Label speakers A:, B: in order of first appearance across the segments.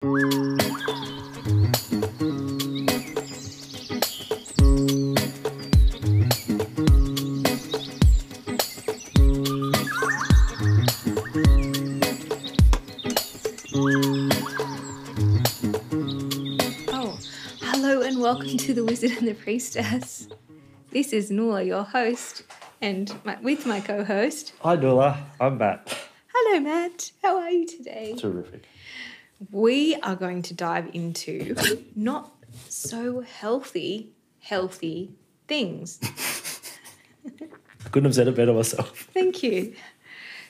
A: Hello and welcome to The Wizard and the Priestess. This is Nuala, your host, and with my co-host.
B: Hi Nuala, I'm Matt.
A: Hello Matt, how are you today?
B: Terrific.
A: We are going to dive into not so healthy things.
B: I couldn't have said it better myself.
A: Thank you.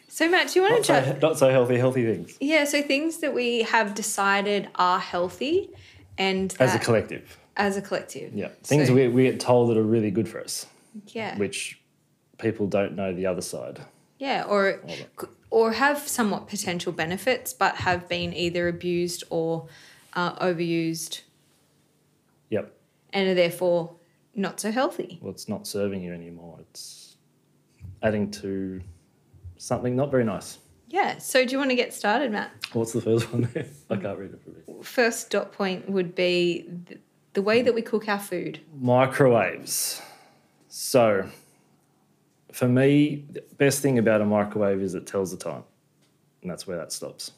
A: So Matt, do you want to chat?
B: Not so healthy things.
A: Yeah, so things that we have decided are healthy and
B: As a collective.
A: As a collective.
B: Yeah. Things we get told that are really good for us.
A: Yeah.
B: Which people don't know the other side.
A: Yeah, or have somewhat potential benefits but have been either abused or overused.
B: Yep.
A: And are therefore not so healthy.
B: Well, it's not serving you anymore. It's adding to something not very nice.
A: Yeah. So do you want to get started, Matt?
B: What's the first one there? I can't read it for me.
A: First dot point would be the way that we cook our food.
B: Microwaves. So, for me, the best thing about a microwave is it tells the time. And that's where that stops.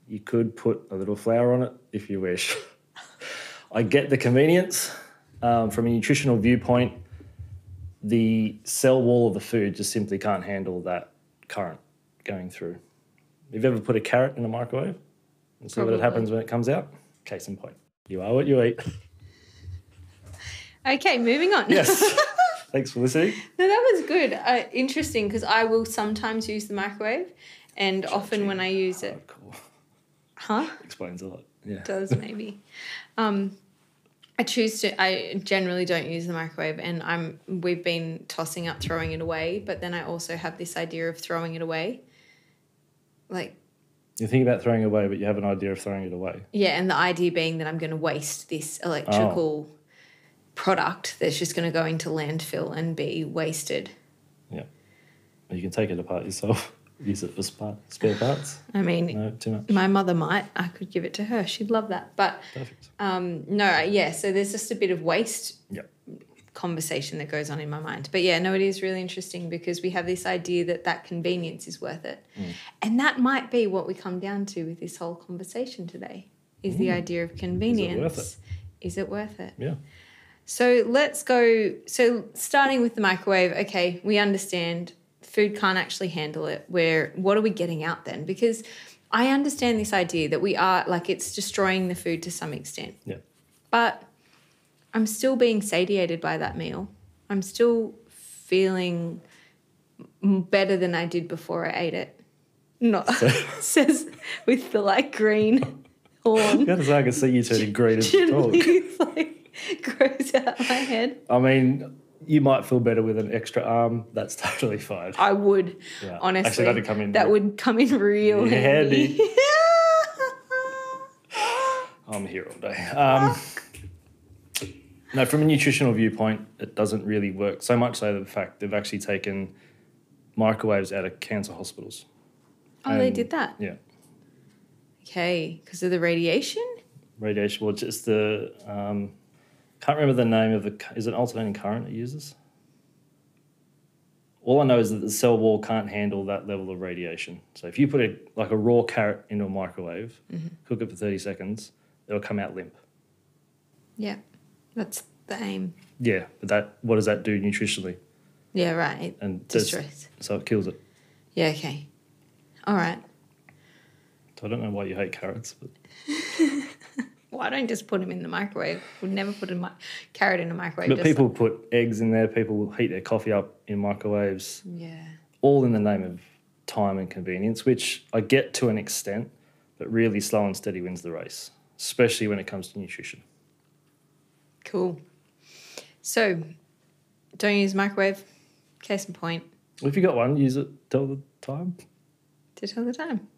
B: You could put a little flour on it if you wish. I get the convenience. From a nutritional viewpoint, the cell wall of the food just simply can't handle that current going through. Have you ever put a carrot in a microwave and see what happens when it comes out? Case in point. You are what you eat.
A: Okay, moving on.
B: Yes. Thanks for listening.
A: No, that was good. Interesting, because I will sometimes use the microwave, and often when I use it...
B: Cool.
A: Huh?
B: Explains a lot. Yeah.
A: It does, maybe. I generally don't use the microwave, and we've been tossing up throwing it away, but then I also have this idea of throwing it away. Like...
B: You think about throwing it away, but you have an idea of throwing it away.
A: Yeah, and the idea being that I'm going to waste this electrical product that's just going to go into landfill and be wasted.
B: Yeah. You can take it apart yourself. Use it for spare parts.
A: I mean,
B: no, too much.
A: My mother might. I could give it to her. She'd love that. But
B: perfect.
A: So there's just a bit of waste conversation that goes on in my mind. But yeah, no, it is really interesting because we have this idea that convenience is worth it. And that might be what we come down to with this whole conversation today, is the idea of convenience. Is it worth it?
B: Yeah.
A: So let's go. So starting with the microwave, okay, we understand food can't actually handle it. What are we getting out then? Because I understand this idea that we are, it's destroying the food to some extent.
B: Yeah.
A: But I'm still being satiated by that meal. I'm still feeling better than I did before I ate it. Not says with the green horn.
B: How does I can see you turning green as you talk?
A: Grows out my head.
B: I mean, you might feel better with an extra arm. That's totally fine.
A: I would, honestly.
B: Actually, that'd come in.
A: That would come in real handy.
B: I'm here all day. No, from a nutritional viewpoint, it doesn't really work. So much so that the fact they've actually taken microwaves out of cancer hospitals.
A: Oh, they did that?
B: Yeah.
A: Okay, because of the radiation?
B: Radiation, well, just the... can't remember the name of is it alternating current it uses? All I know is that the cell wall can't handle that level of radiation. So if you put a raw carrot into a microwave, cook it for 30 seconds, it'll come out limp.
A: Yeah, that's the aim.
B: Yeah, but what does that do nutritionally?
A: Yeah, right.
B: And
A: destroys.
B: So it kills it.
A: Yeah, okay. All right.
B: So I don't know why you hate carrots, but...
A: Well, I don't just put them in the microwave. Would never put a carrot in a microwave.
B: But people put eggs in there. People will heat their coffee up in microwaves.
A: Yeah.
B: All in the name of time and convenience, which I get to an extent, but really slow and steady wins the race, especially when it comes to nutrition.
A: Cool. So, don't use microwave. Case in point.
B: Well, if you got one, use it. Tell the time.
A: To tell the time.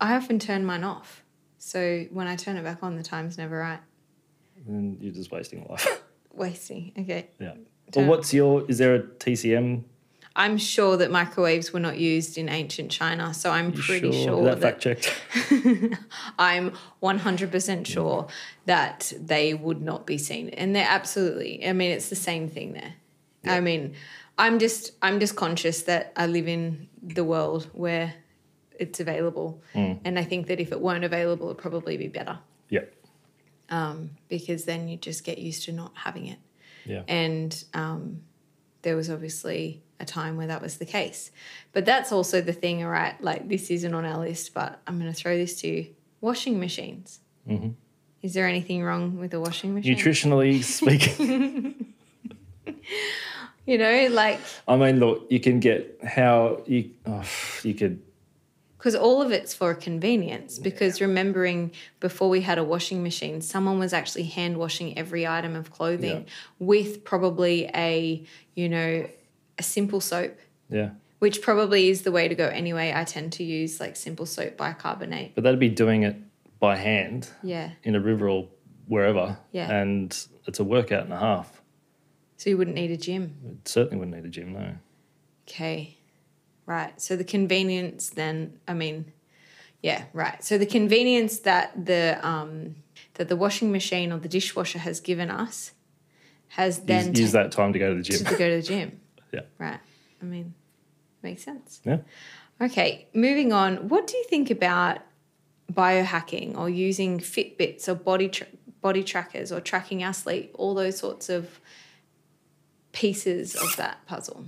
A: I often turn mine off. So when I turn it back on, the time's never right.
B: And you're just wasting life.
A: Wasting, okay.
B: Yeah. Well, is there a TCM
A: I'm sure that microwaves were not used in ancient China, so I'm pretty sure
B: that fact checked.
A: I'm 100% sure that they would not be seen. And they're absolutely, I mean, it's the same thing there. Yeah. I mean, I'm just conscious that I live in the world where it's available. And I think that if it weren't available, it'd probably be better.
B: Yeah.
A: Because then you just get used to not having it.
B: Yeah.
A: And there was obviously a time where that was the case. But that's also the thing, all right, like this isn't on our list, but I'm going to throw this to you. Washing machines. Mm-hmm. Is there anything wrong with a washing machine?
B: Nutritionally speaking.
A: You know, like...
B: I mean, look, you can get how you could...
A: Because all of it's for convenience, because remembering before we had a washing machine, someone was actually hand washing every item of clothing with probably a simple soap.
B: Yeah.
A: Which probably is the way to go anyway. I tend to use like simple soap bicarbonate.
B: But that'd be doing it by hand.
A: Yeah.
B: In a river or wherever.
A: Yeah.
B: And it's a workout and a half.
A: So you wouldn't need a gym?
B: It certainly wouldn't need a gym, no.
A: Okay. Right. So the convenience then, I mean, yeah, right. So the convenience that the washing machine or the dishwasher has given us has then...
B: Use that time to go to the gym.
A: To go to the gym.
B: Yeah.
A: Right. I mean, makes sense.
B: Yeah.
A: Okay, moving on. What do you think about biohacking or using Fitbits or body trackers or tracking our sleep, all those sorts of pieces of that puzzle?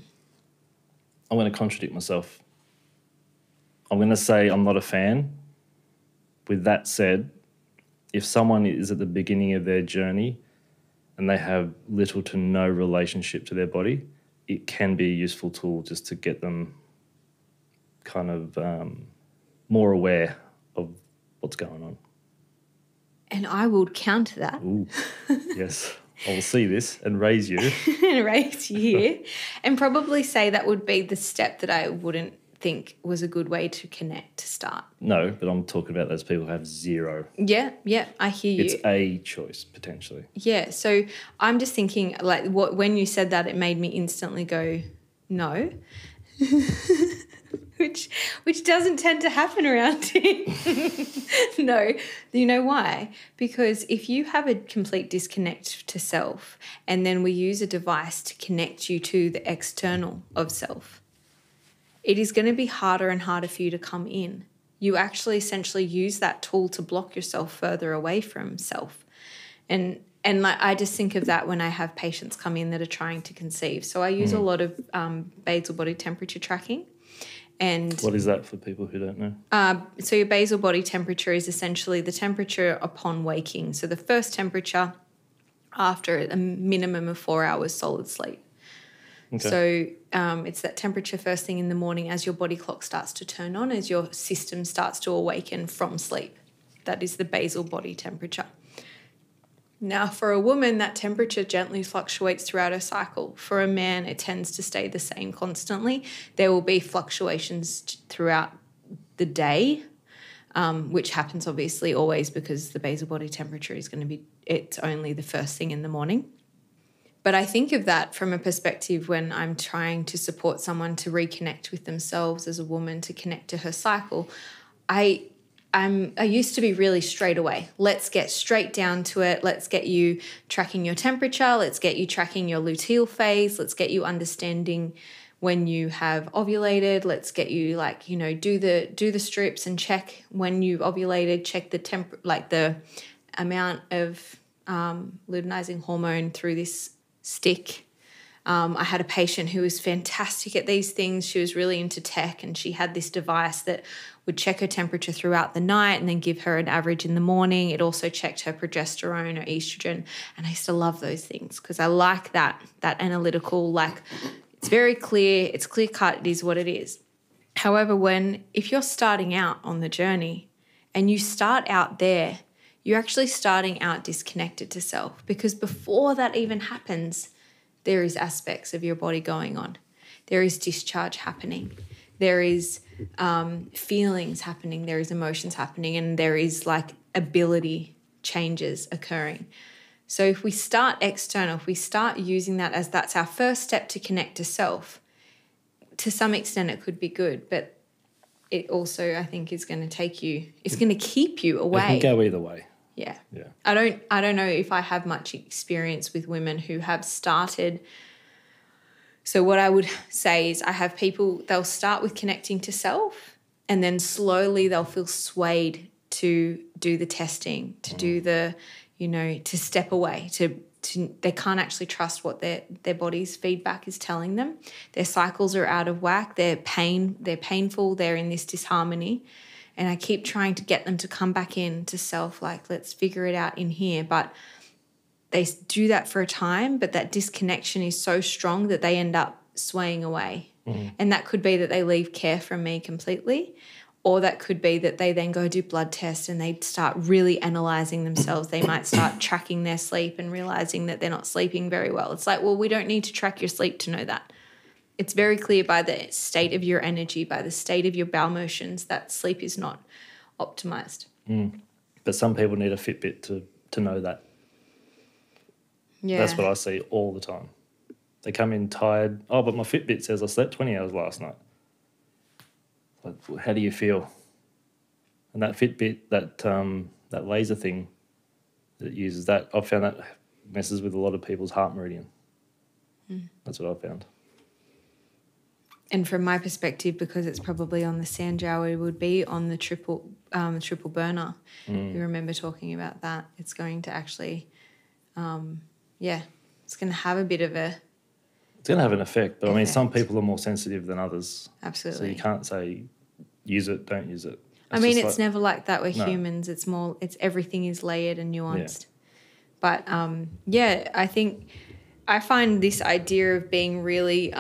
B: I'm going to contradict myself. I'm going to say I'm not a fan. With that said, if someone is at the beginning of their journey and they have little to no relationship to their body, it can be a useful tool just to get them kind of more aware of what's going on.
A: And I would counter that.
B: Ooh, yes. I will see this and raise you.
A: And raise you here. And probably say that would be the step that I wouldn't think was a good way to connect, to start.
B: No, but I'm talking about those people who have zero.
A: Yeah, I hear you.
B: It's a choice, potentially.
A: Yeah, so I'm just thinking, like, when you said that, it made me instantly go, no. Which doesn't tend to happen around here. No. You know why? Because if you have a complete disconnect to self and then we use a device to connect you to the external of self, it is going to be harder and harder for you to come in. You actually essentially use that tool to block yourself further away from self. And like, I just think of that when I have patients come in that are trying to conceive. So I use a lot of basal body temperature tracking. And
B: what is that for people who don't know?
A: So your basal body temperature is essentially the temperature upon waking. So the first temperature after a minimum of 4 hours solid sleep. Okay. So it's that temperature first thing in the morning as your body clock starts to turn on, as your system starts to awaken from sleep. That is the basal body temperature. Now, for a woman, that temperature gently fluctuates throughout her cycle. For a man, it tends to stay the same constantly. There will be fluctuations throughout the day, which happens obviously always because the basal body temperature is going to be, it's only the first thing in the morning. But I think of that from a perspective when I'm trying to support someone to reconnect with themselves as a woman, to connect to her cycle. I used to be really straight away. Let's get straight down to it. Let's get you tracking your temperature. Let's get you tracking your luteal phase. Let's get you understanding when you have ovulated. Let's get you do the strips and check when you've ovulated. Check the amount of luteinizing hormone through this stick. I had a patient who was fantastic at these things. She was really into tech and she had this device that would check her temperature throughout the night and then give her an average in the morning. It also checked her progesterone or estrogen. And I used to love those things because I like that analytical, it's very clear, it's clear cut, it is what it is. However, if you're starting out on the journey and you start out there, you're actually starting out disconnected to self, because before that even happens, there is aspects of your body going on. There is discharge happening. There is feelings happening. There is emotions happening, and there is ability changes occurring. So if we start external, if we start using that as that's our first step to connect to self, to some extent it could be good, but it also, I think, is going to it's going to keep you away.
B: It can go either way.
A: Yeah.
B: Yeah.
A: I don't know if I have much experience with women who have started. So what I would say is I have people, they'll start with connecting to self, and then slowly they'll feel swayed to do the testing, to do the, to step away, to they can't actually trust what their body's feedback is telling them. Their cycles are out of whack. They're painful. They're in this disharmony. And I keep trying to get them to come back in to self, like, let's figure it out in here. But they do that for a time, but that disconnection is so strong that they end up swaying away. And that could be that they leave care from me completely, or that could be that they then go do blood tests and they start really analysing themselves. They might start tracking their sleep and realising that they're not sleeping very well. It's like, well, we don't need to track your sleep to know that. It's very clear by the state of your energy, by the state of your bowel motions, that sleep is not optimised.
B: But some people need a Fitbit to know that.
A: Yeah.
B: That's what I see all the time. They come in tired. Oh, but my Fitbit says I slept 20 hours last night. Like, how do you feel? And that Fitbit, that laser thing that it uses, that I've found that messes with a lot of people's heart meridian. That's what I've found.
A: And from my perspective, because it's probably on the Sanjiao, it would be on the triple burner. We remember talking about that. It's going to actually, it's going to have a bit of a...
B: It's going to have an effect, but I mean, some people are more sensitive than others.
A: Absolutely.
B: So you can't say use it, don't use it.
A: I mean, it's never like that. We're humans. It's more, everything is layered and nuanced. But I think I find this idea of being really,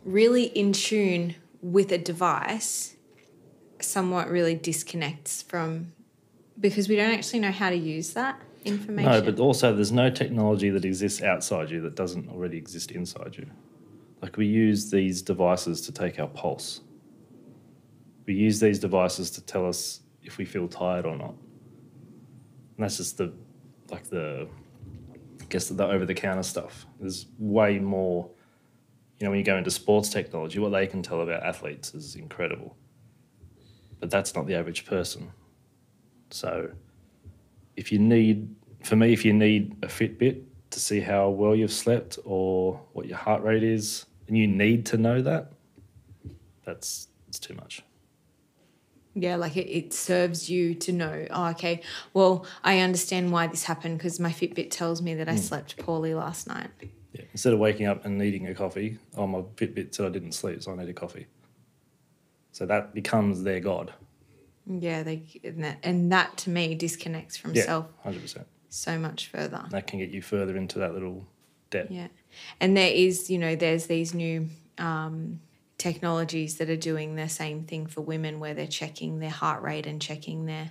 A: really in tune with a device somewhat really disconnects from, because we don't actually know how to use that information.
B: No, but also there's no technology that exists outside you that doesn't already exist inside you. Like, we use these devices to take our pulse. We use these devices to tell us if we feel tired or not. And that's just the over-the-counter stuff. There's way more, when you go into sports technology, what they can tell about athletes is incredible. But that's not the average person. So if you need a Fitbit to see how well you've slept or what your heart rate is, and you need to know that, it's too much.
A: Yeah, like it serves you to know, okay, well, I understand why this happened because my Fitbit tells me that I slept poorly last night.
B: Yeah. Instead of waking up and needing a coffee, my Fitbit said I didn't sleep, so I need a coffee. So that becomes their God.
A: Yeah, and that to me disconnects from self
B: 100%.
A: So much further.
B: That can get you further into that little debt.
A: Yeah. And there is, there's these new technologies that are doing the same thing for women where they're checking their heart rate and checking their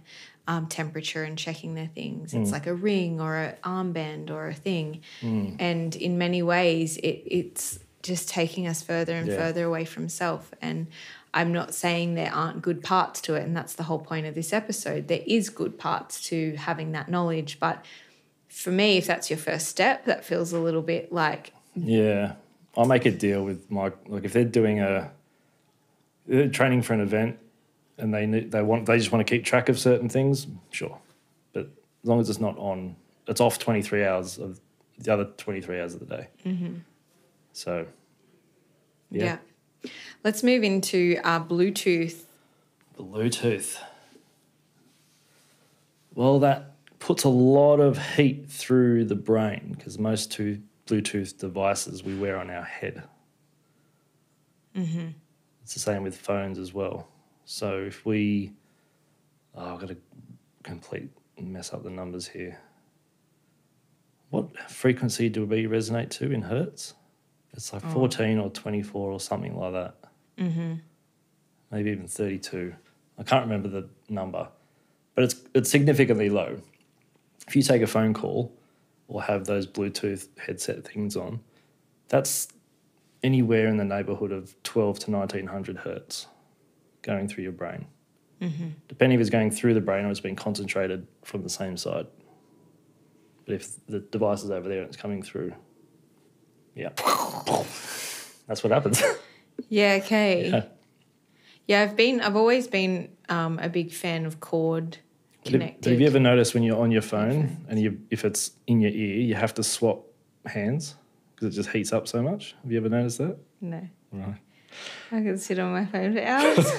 A: temperature and checking their things. It's like a ring or an armband or a thing. And in many ways it's just taking us further and further away from self. And I'm not saying there aren't good parts to it, and that's the whole point of this episode. There is good parts to having that knowledge, but for me, if that's your first step, that feels a little bit like...
B: Yeah. I'll make a deal with if they're doing they're training for an event and they just want to keep track of certain things, sure. But as long as it's not on, it's off 23 hours of the other 23 hours of the day. So, yeah.
A: Let's move into Bluetooth.
B: Bluetooth. Well, that puts a lot of heat through the brain because most Bluetooth devices we wear on our head. It's the same with phones as well. So if I've got to complete mess up the numbers here. What frequency do we resonate to in hertz? It's like 14 or 24 or something like that. Maybe even 32. I can't remember the number, but it's significantly low. If you take a phone call or have those Bluetooth headset things on, that's anywhere in the neighbourhood of 12 to 1900 hertz going through your brain. Depending if it's going through the brain or it's being concentrated from the same side. But if the device is over there and it's coming through, that's what happens.
A: Yeah, okay.
B: Yeah.
A: Yeah, I've always been a big fan of cord connected.
B: But have you ever noticed when you're on your phone and if it's in your ear, you have to swap hands because it just heats up so much? Have you ever noticed that?
A: No.
B: Right.
A: I can sit on my phone for hours.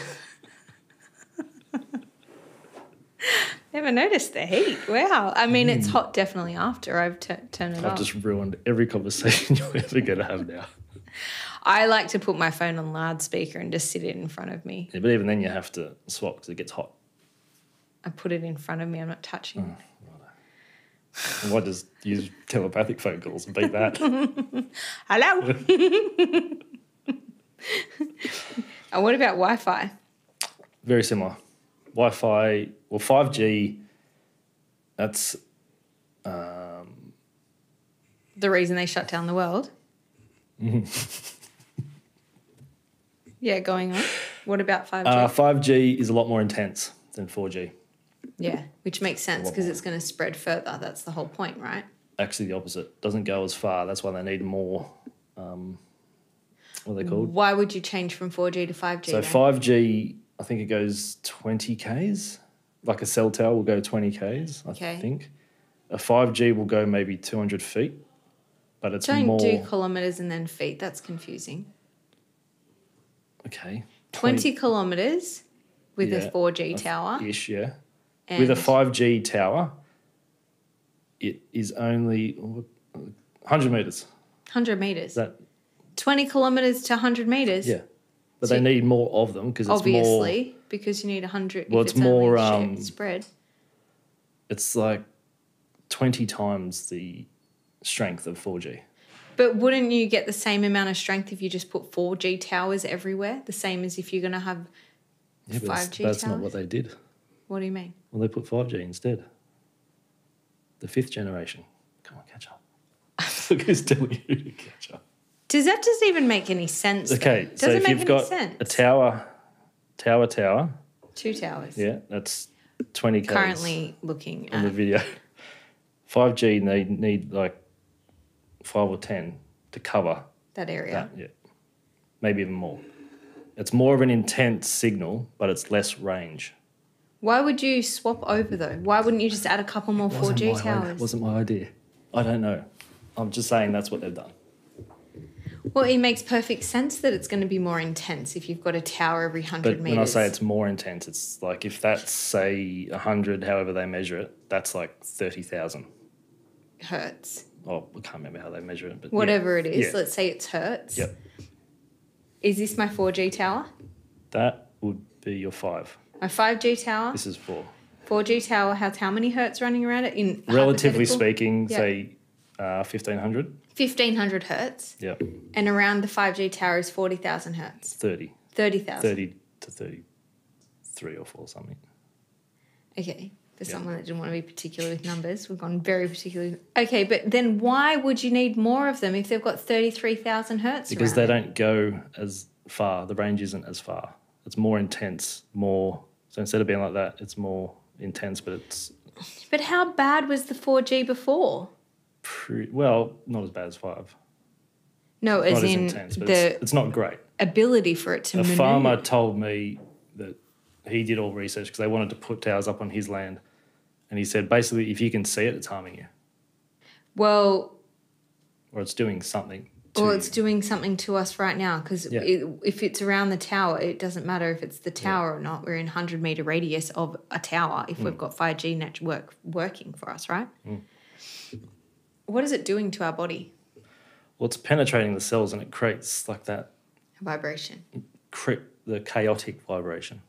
A: Never noticed the heat. Wow. I mean, it's hot definitely after I've turned it off.
B: I've just ruined every conversation you're ever going to have now.
A: I like to put my phone on loudspeaker and just sit it in front of me.
B: Yeah, but even then you have to swap because it gets hot.
A: I put it in front of me. I'm not touching it.
B: Why just use telepathic phone calls and beat that?
A: Hello. And what about Wi-Fi?
B: Very similar. Wi-Fi, well, 5G, that's...
A: The reason they shut down the world? Yeah, going on. What about 5G?
B: 5G is a lot more intense than 4G.
A: Yeah, which makes sense because it's going to spread further. That's the whole point, right?
B: Actually, the opposite. Doesn't go as far. That's why they need more, what are they called?
A: Why would you change from 4G to 5G
B: So
A: then?
B: 5G, I think it goes 20 Ks. Like a cell tower will go 20 Ks, I think. A 5G will go maybe 200 feet, but it's
A: Don't
B: more...
A: do kilometres and then feet. That's confusing.
B: Okay.
A: 20 kilometres with a 4G tower.
B: Ish, yeah. With a 5G tower, it is only 100 metres.
A: 100 metres.
B: That
A: 20 kilometres to 100 metres?
B: Yeah. But they need more of them because it's more...
A: Obviously, because you need 100
B: Well,
A: if
B: it's more
A: spread.
B: It's like 20 times the strength of 4G.
A: But wouldn't you get the same amount of strength if you just put 4G towers everywhere? The same as if you're going to have 5G towers?
B: That's not what they did.
A: What do you mean?
B: Well, they put 5G instead. The 5th generation. Come on, catch up. Look who's telling you to catch up.
A: Does that just even make any sense?
B: Okay, so if you've got a tower.
A: Two towers.
B: Yeah, that's 20 Ks.
A: Currently looking
B: on the video. 5G, they need like 5 or 10 to cover
A: that area.
B: Yeah, maybe even more. It's more of an intense signal, but it's less range.
A: Why would you swap over though? Why wouldn't you just add a couple more 4G towers?
B: It wasn't my idea. I don't know. I'm just saying that's what they've done.
A: Well, it makes perfect sense that it's going to be more intense if you've got a tower every 100 metres.
B: But when I say it's more intense, it's like if that's, say, 100, however they measure it, that's like 30,000.
A: Hertz.
B: Oh, I can't remember how they measure it. But
A: whatever it is, let's say it's hertz.
B: Yep.
A: Is this my 4G tower?
B: That would be your 5.
A: My 5G tower?
B: This is 4.
A: 4G tower has how many hertz running around it? In
B: relatively speaking, say 1,500.
A: 1,500 hertz.
B: Yep.
A: And around the 5G tower is 40,000 hertz.
B: 30.
A: 30,000.
B: 30 to 33 or 4 something.
A: Okay. For someone that didn't want to be particular with numbers, we've gone very particular. Okay, but then why would you need more of them if they've got 33,000 hertz?
B: Because they don't go as far. The range isn't as far. It's more intense, more... So instead of being like that, it's more intense, but it's...
A: But how bad was the 4G before?
B: Well, not as bad as 5.
A: No,
B: it's
A: as
B: not
A: in
B: as intense, but
A: the
B: it's not great.
A: Ability for it to maneuver.
B: A farmer told me that he did all research because they wanted to put towers up on his land. And he said, basically, if you can see it, it's harming you.
A: Well...
B: Or it's doing something
A: it's doing something to us right now because if it's around the tower, it doesn't matter if it's the tower or not. We're in 100-metre radius of a tower if we've got 5G network working for us, right? What is it doing to our body?
B: Well, it's penetrating the cells and it creates like that...
A: Vibration.
B: The chaotic vibration.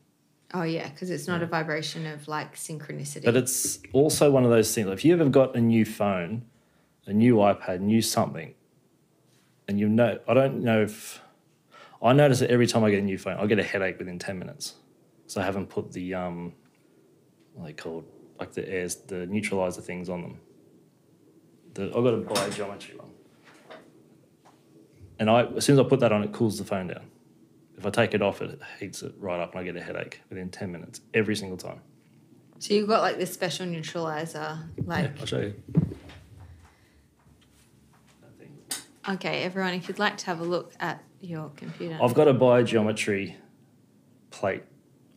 A: Oh, yeah, because it's not a vibration of, like, synchronicity.
B: But it's also one of those things. If you ever got a new phone, a new iPad, new something, and I don't know if... I notice that every time I get a new phone, I get a headache within 10 minutes. So I haven't put the, what are they called? Like the neutralizer things on them. I've got a biogeometry one. And as soon as I put that on, it cools the phone down. If I take it off, it heats it right up and I get a headache within 10 minutes, every single time.
A: So you've got like this special neutralizer, like...
B: Yeah, I'll show you.
A: Okay, everyone, if you'd like to have a look at your computer.
B: I've got a biogeometry plate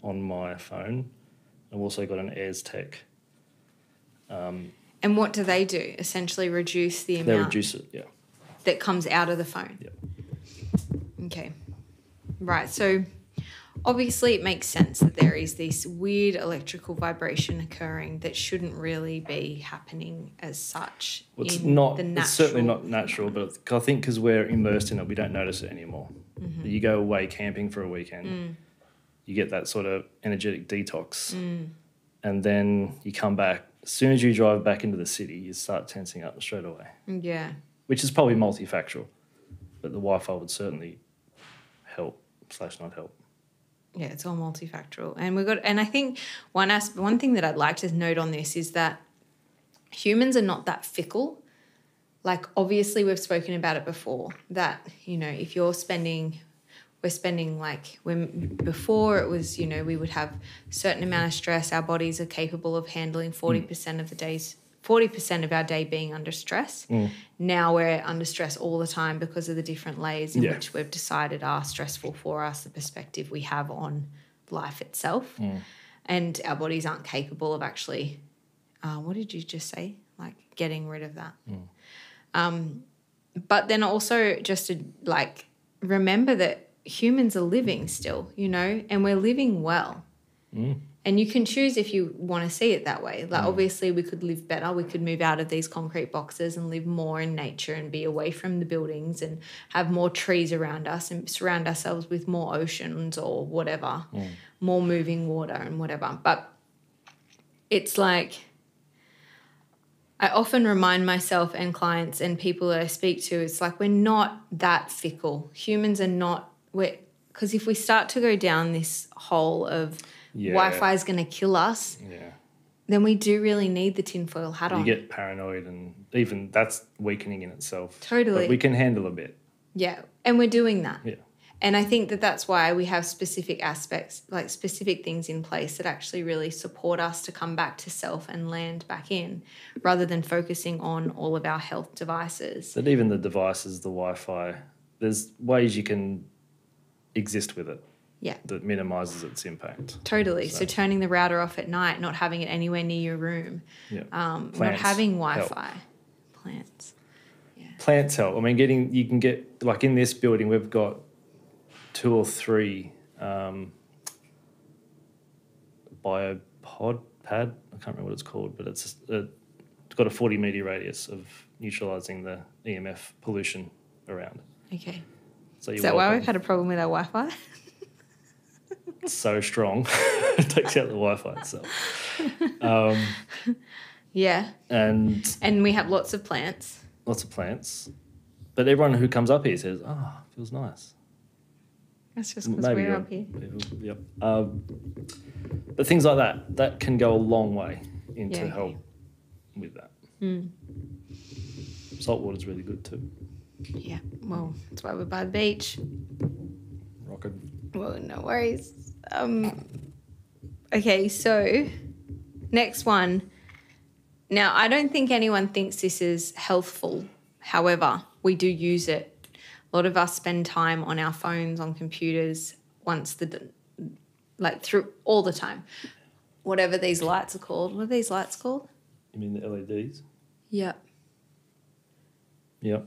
B: on my phone. I've also got an Airs Tech.
A: And what do they do? Essentially reduce the amount.
B: They reduce it, yeah.
A: That comes out of the phone.
B: Yep.
A: Okay. Right. So obviously it makes sense that there is this weird electrical vibration occurring that shouldn't really be happening as such.
B: Well, it's
A: in
B: not.
A: the natural.
B: It's certainly not natural, but I think because we're immersed in it, we don't notice it anymore. Mm-hmm. You go away camping for a weekend, you get that sort of energetic detox, and then you come back. As soon as you drive back into the city, you start tensing up straight away.
A: Yeah.
B: Which is probably multifactorial, but the Wi-Fi would certainly help / not help.
A: Yeah, it's all multifactorial. And I think one thing that I'd like to note on this is that humans are not that fickle. Like, obviously we've spoken about it before that, if we're spending like before it was, we would have a certain amount of stress. Our bodies are capable of handling 40% of our day being under stress. Now we're under stress all the time because of the different layers in which we've decided are stressful for us, the perspective we have on life itself. And our bodies aren't capable of actually, what did you just say? Like getting rid of that. But then also just to remember that humans are living still, and we're living well. And you can choose if you want to see it that way. Like, obviously, we could live better. We could move out of these concrete boxes and live more in nature and be away from the buildings and have more trees around us and surround ourselves with more oceans or whatever, more moving water and whatever. But it's like I often remind myself and clients and people that I speak to, it's like we're not that fickle. Humans are not, because if we start to go down this hole of Wi-Fi is going to kill us, then we do really need the tinfoil hat on.
B: You get paranoid, and even that's weakening in itself.
A: Totally.
B: But we can handle a bit.
A: Yeah, and we're doing that.
B: Yeah.
A: And I think that that's why we have specific aspects, like specific things in place that actually really support us to come back to self and land back in, rather than focusing on all of our health devices.
B: But even the devices, the Wi-Fi, there's ways you can exist with it.
A: Yeah.
B: That minimises its impact.
A: Totally. So turning the router off at night, not having it anywhere near your room, not having Wi-Fi.
B: Help.
A: Plants. Yeah.
B: Plants help. I mean, you can get, like in this building, we've got 2 or 3 biopod pad. I can't remember what it's called, but it's got a 40-metre radius of neutralising the EMF pollution around.
A: Okay.
B: So
A: is that why we've had a problem with our Wi-Fi?
B: It's so strong. It takes out the Wi-Fi itself.
A: Yeah. And we have lots of plants.
B: Lots of plants. But everyone who comes up here says, feels nice.
A: That's just because we're up here.
B: Yep. But things like that can go a long way into help with that. Salt water's really good too.
A: Yeah. Well, that's why we're by the beach.
B: Rocking.
A: Well, no worries. Okay, so next one. Now, I don't think anyone thinks this is healthful. However, we do use it. A lot of us spend time on our phones, on computers, through all the time. Whatever these lights are called. What are these lights called?
B: You mean the LEDs?
A: Yep.
B: Yep.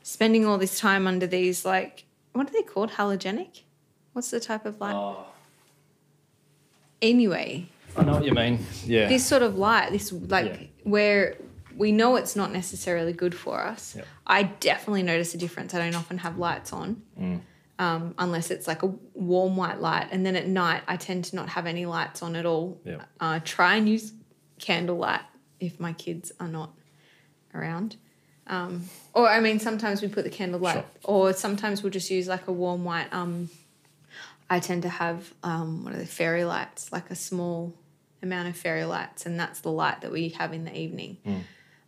A: Spending all this time under these, what are they called? Halogenic? What's the type of light?
B: Oh.
A: Anyway.
B: I know what you mean. Yeah.
A: This sort of light, where we know it's not necessarily good for us.
B: Yep.
A: I definitely notice a difference. I don't often have lights on unless it's like a warm white light. And then at night, I tend to not have any lights on at all.
B: Yep.
A: Try and use candlelight if my kids are not around. Sometimes we put the candlelight, or sometimes we'll just use like a warm white. I tend to have, fairy lights, like a small amount of fairy lights, and that's the light that we have in the evening.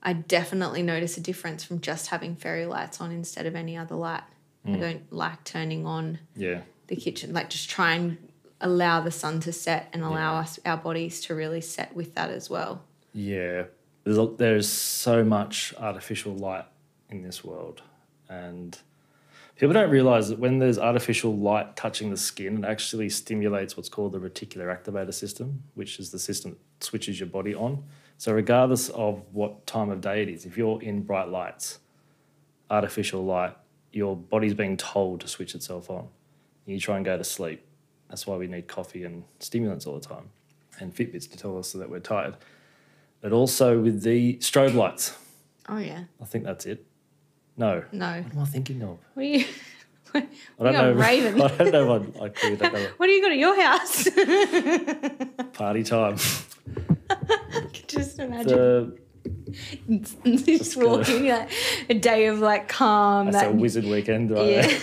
A: I definitely notice a difference from just having fairy lights on instead of any other light. I don't like turning on the kitchen, just try and allow the sun to set and allow our bodies to really set with that as well. Yeah.
B: There's so much artificial light in this world, And people don't realise that when there's artificial light touching the skin, it actually stimulates what's called the reticular activator system, which is the system that switches your body on. So regardless of what time of day it is, if you're in bright lights, artificial light, your body's being told to switch itself on. You try and go to sleep. That's why we need coffee and stimulants all the time, and Fitbits to tell us that we're tired. But also with the strobe lights.
A: Oh, yeah.
B: I think that's it. No.
A: No.
B: What am I thinking of?
A: What are you...
B: I don't know.
A: Raven.
B: I don't know what I clearly don't know.
A: What do you got at your house?
B: Party time.
A: Just imagine. Just walking like a day of like calm.
B: That's a wizard weekend, right?
A: Yeah.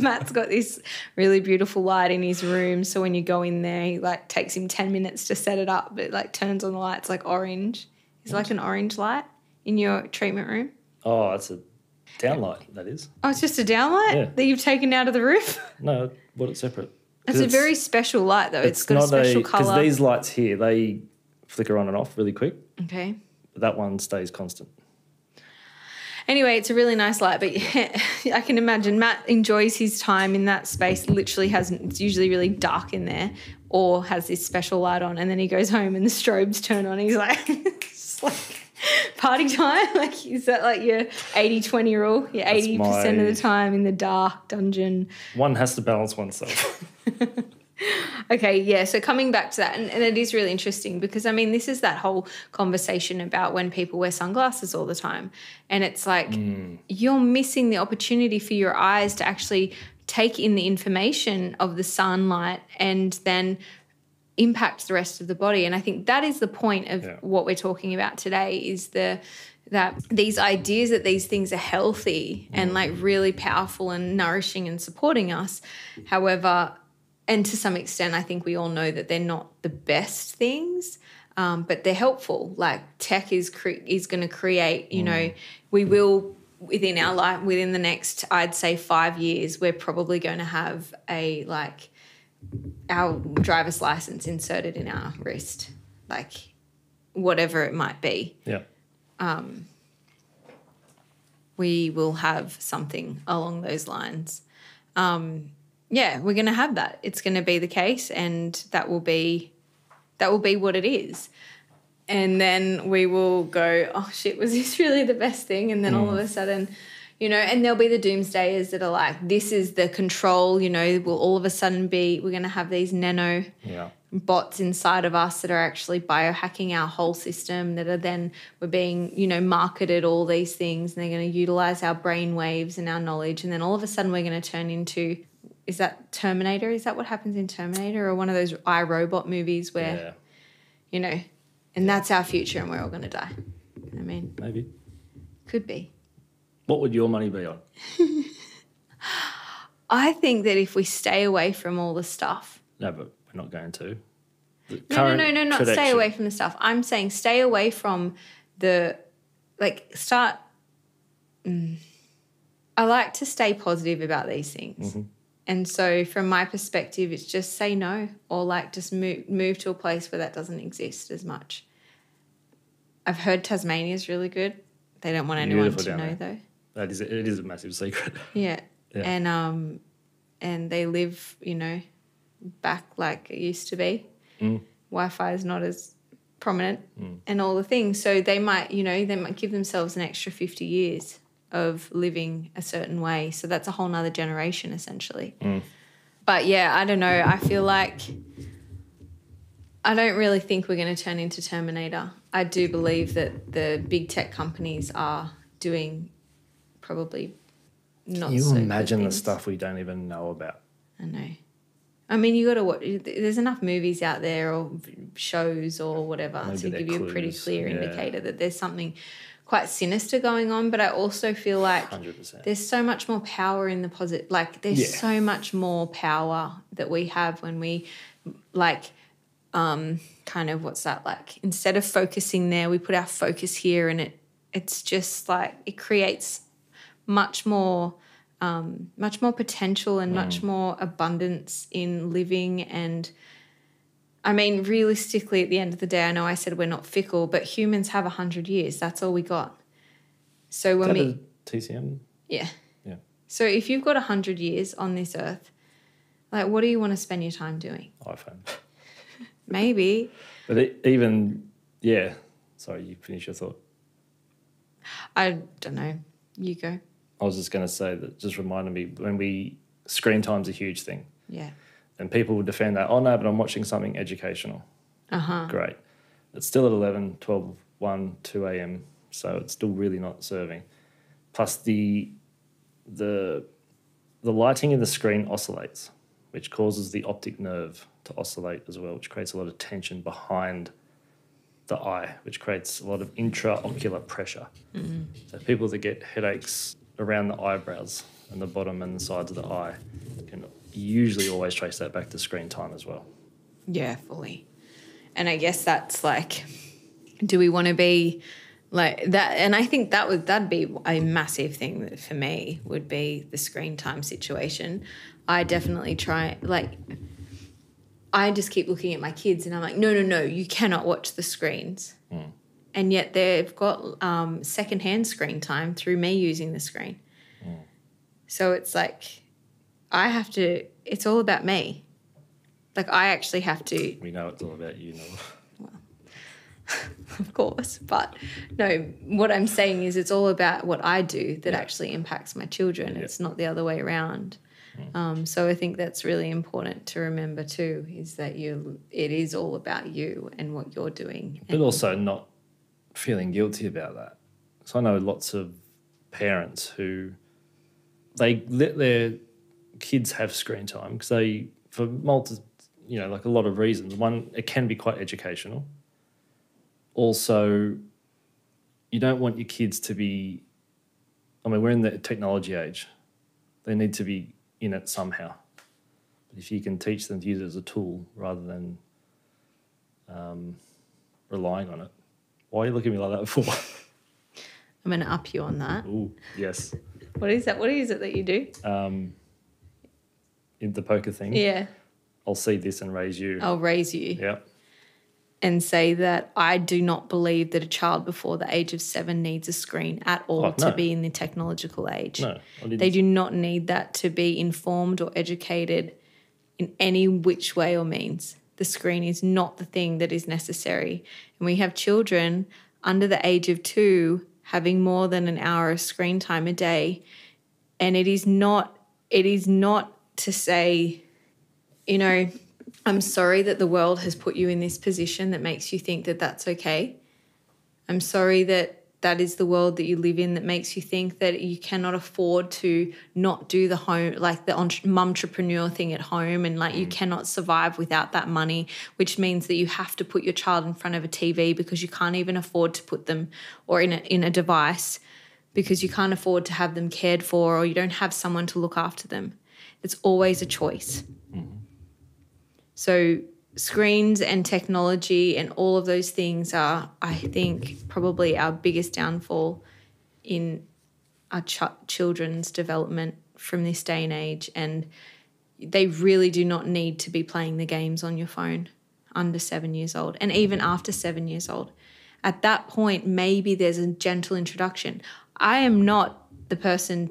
A: Matt's got this really beautiful light in his room, so when you go in there, he like takes him 10 minutes to set it up, but it like turns on the lights like orange. It's like an orange light in your treatment room.
B: Oh, that's a downlight, that is.
A: Oh, it's just a downlight that you've taken out of the roof?
B: No, bought it separate.
A: It's a very special light though. It's got a special colour.
B: Because these lights here, they flicker on and off really quick.
A: Okay.
B: But that one stays constant.
A: Anyway, it's a really nice light, but yeah, I can imagine Matt enjoys his time in that space, literally it's usually really dark in there, or has this special light on, and then he goes home and the strobes turn on. He's like, it's like party time. Like, is that like your 80-20 rule? You're 80% of the time in the dark dungeon.
B: One has to balance oneself.
A: Okay, yeah, so coming back to that, and it is really interesting because, I mean, this is that whole conversation about when people wear sunglasses all the time, and it's like you're missing the opportunity for your eyes to actually take in the information of the sunlight and then impact the rest of the body. And I think that is the point of what we're talking about today, is that these ideas that these things are healthy and like really powerful and nourishing and supporting us. However, and to some extent, I think we all know that they're not the best things, but they're helpful. Like tech is going to create, you know, we will within our life, within the next, I'd say 5 years, we're probably going to have our driver's license inserted in our wrist, like whatever it might be.
B: Yeah.
A: We will have something along those lines. Yeah, we're going to have that. It's going to be the case, and that will be what it is. And then we will go, oh shit, was this really the best thing? And then all of a sudden, you know, and there'll be the doomsdayers that are like, this is the control, you know, will all of a sudden we're going to have these nano bots inside of us that are actually biohacking our whole system, that are then, we're being, you know, marketed all these things, and they're going to utilize our brain waves and our knowledge. And then all of a sudden we're going to turn into, is that Terminator? Is that what happens in Terminator, or one of those iRobot movies where, you know, and that's our future and we're all going to die? I mean,
B: maybe.
A: Could be. What
B: would your money be on?
A: I think that if we stay away from all the stuff.
B: No, but we're not going to.
A: No, not stay away from the stuff. I'm saying stay away from the, start. I like to stay positive about these things. Mm-hmm. And so from my perspective, it's just say no, or just move to a place where that doesn't exist as much. I've heard Tasmania's really good. They don't want anyone to know though.
B: It is a massive secret.
A: Yeah. And they live, you know, back like it used to be. Wi-Fi is not as prominent and all the things. So they might give themselves an extra 50 years of living a certain way. So that's a whole nother generation essentially. But yeah, I don't know. I feel like I don't really think we're going to turn into Terminator. I do believe that the big tech companies are doing probably not so good things.
B: Can you imagine the stuff we don't even know about?
A: I know. I mean, you got to watch. There's enough movies out there or shows or whatever to give you a pretty clear indicator that there's something quite sinister going on. But I also feel like
B: 100%.
A: There's so much more power in the positive. Like there's so much more power that we have when we kind of what's that like? Instead of focusing there, we put our focus here, and it's just like it creates much more potential and much more abundance in living. And I mean, realistically, at the end of the day, I know I said we're not fickle, but humans have 100 years. That's all we got. So when
B: a TCM?
A: Yeah. So if you've got 100 years on this earth, like, what do you want to spend your time doing?
B: iPhone.
A: Maybe.
B: But sorry, you finish your thought.
A: I don't know. You go.
B: I was just going to say that just reminded me screen time's a huge thing.
A: Yeah.
B: And people would defend that, oh no, but I'm watching something educational.
A: Uh-huh.
B: Great. It's still at 11, 12, 1, 2 a.m. So it's still really not serving. Plus the lighting in the screen oscillates, which causes the optic nerve to oscillate as well, which creates a lot of tension behind the eye, which creates a lot of intraocular pressure. Mm-hmm. So people that get headaches around the eyebrows and the bottom and the sides of the eye can usually always trace that back to screen time as well.
A: Yeah, fully. And I guess that's like, do we want to be like that? And I think that'd be a massive thing that for me would be the screen time situation. I definitely try, like, I just keep looking at my kids and I'm like, no, you cannot watch the screens. Mm. And yet they've got secondhand screen time through me using the screen. Mm. So it's like, it's all about me. Like, I actually have to.
B: We know it's all about you, Noah.
A: Well, of course. But no, what I'm saying is it's all about what I do that actually impacts my children. It's not the other way around. So I think that's really important to remember too, is that it is all about you and what you're doing.
B: But also not feeling guilty about that. So I know lots of parents who they let their kids have screen time because for like a lot of reasons. One, it can be quite educational. Also, you don't want your kids to be, we're in the technology age. They need to be in it somehow. But if you can teach them to use it as a tool rather than relying on it. Why are you looking at me like that for?
A: I'm going to up you on that.
B: Ooh, yes.
A: What is that? What is it that you do?
B: In the poker thing.
A: Yeah.
B: I'll see this and raise you.
A: I'll raise you.
B: Yeah.
A: And say that I do not believe that a child before the age of 7 needs a screen at all to be in the technological age.
B: No.
A: They do not need that to be informed or educated in any which way or means. The screen is not the thing that is necessary. And we have children under the age of 2 having more than an hour of screen time a day. And it is not to say, I'm sorry that the world has put you in this position that makes you think that that's okay. I'm sorry that is the world that you live in that makes you think that you cannot afford to not do the home, like the momtrepreneur thing at home, and like you cannot survive without that money, which means that you have to put your child in front of a TV because you can't even afford to put them or in a device because you can't afford to have them cared for or you don't have someone to look after them. It's always a choice. Mm-hmm. So screens and technology and all of those things are, I think, probably our biggest downfall in our children's development from this day and age. And they really do not need to be playing the games on your phone under 7 years old and even after 7 years old. At that point, maybe there's a gentle introduction. I am not the person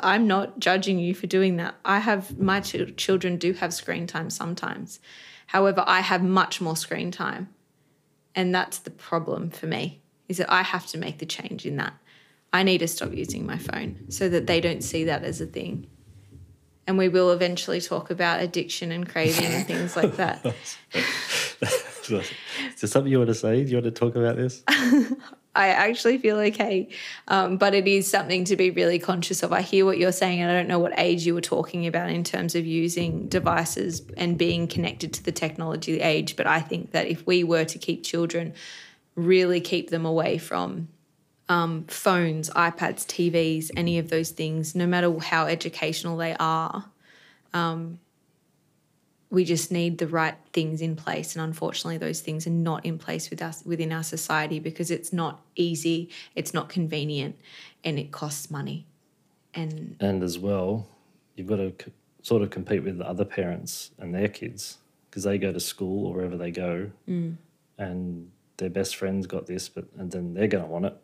A: I'm not judging you for doing that. My children do have screen time sometimes. However, I have much more screen time. And that's the problem for me, is that I have to make the change in that. I need to stop using my phone so that they don't see that as a thing. And we will eventually talk about addiction and craving and things like that.
B: Is there something you want to say? Do you want to talk about this?
A: I actually feel okay, but it is something to be really conscious of. I hear what you're saying, and I don't know what age you were talking about in terms of using devices and being connected to the technology age, but I think that if we were to keep children, really keep them away from phones, iPads, TVs, any of those things, no matter how educational they are, we just need the right things in place. And unfortunately, those things are not in place within our society because it's not easy, it's not convenient, and it costs money. And
B: as well, you've got to sort of compete with the other parents and their kids because they go to school or wherever they go and their best friend's got this, and then they're going to want it.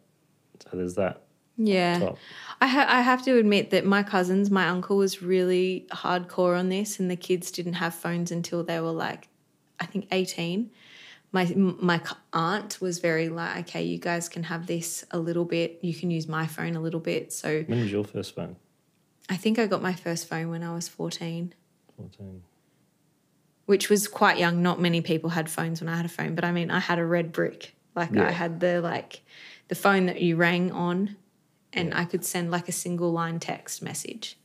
B: So there's that.
A: Yeah.
B: top.
A: I have to admit that my uncle was really hardcore on this, and the kids didn't have phones until they were like, I think 18. My aunt was very like, okay, you guys can have this a little bit. You can use my phone a little bit. So
B: When was your first phone?
A: I think I got my first phone when I was 14.
B: 14.
A: Which was quite young. Not many people had phones when I had a phone, but I mean, I had a red brick. Like I had the phone that you rang on, and I could send like a single line text message.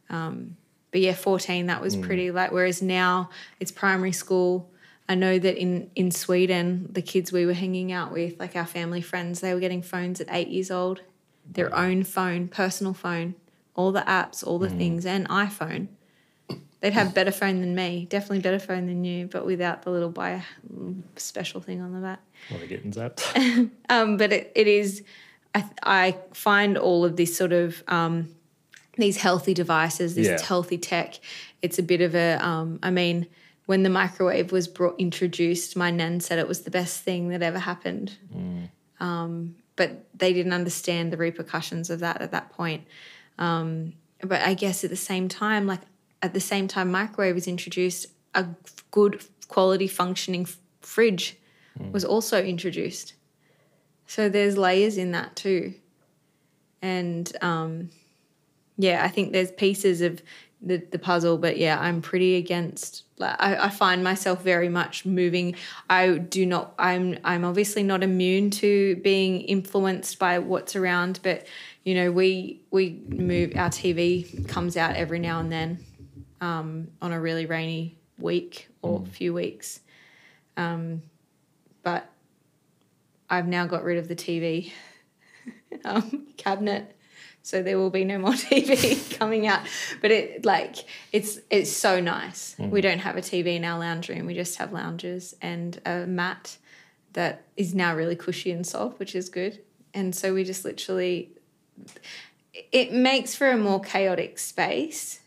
A: But yeah, 14, that was pretty like, whereas now it's primary school. I know that in Sweden, the kids we were hanging out with, like our family friends, they were getting phones at 8 years old, their own phone, personal phone, all the apps, all the things, and iPhone. They'd have better phone than me, definitely better phone than you, but without the little special thing on the back.
B: Well, they're getting zapped.
A: But it is, I find all of this sort of, these healthy devices, this healthy tech, it's a bit of a, I mean, when the microwave was introduced, my nan said it was the best thing that ever happened. But they didn't understand the repercussions of that at that point. But I guess at the same time microwave was introduced, a good quality functioning fridge was also introduced. So there's layers in that too. And, I think there's pieces of the puzzle, but yeah, I'm pretty against, like, I find myself very much moving. I'm obviously not immune to being influenced by what's around, but you know, we move, our TV comes out every now and then, on a really rainy week or few weeks. But I've now got rid of the TV cabinet, so there will be no more TV coming out. But it's so nice. We don't have a TV in our lounge room. We just have lounges and a mat that is now really cushy and soft, which is good. And so we just literally, it makes for a more chaotic space.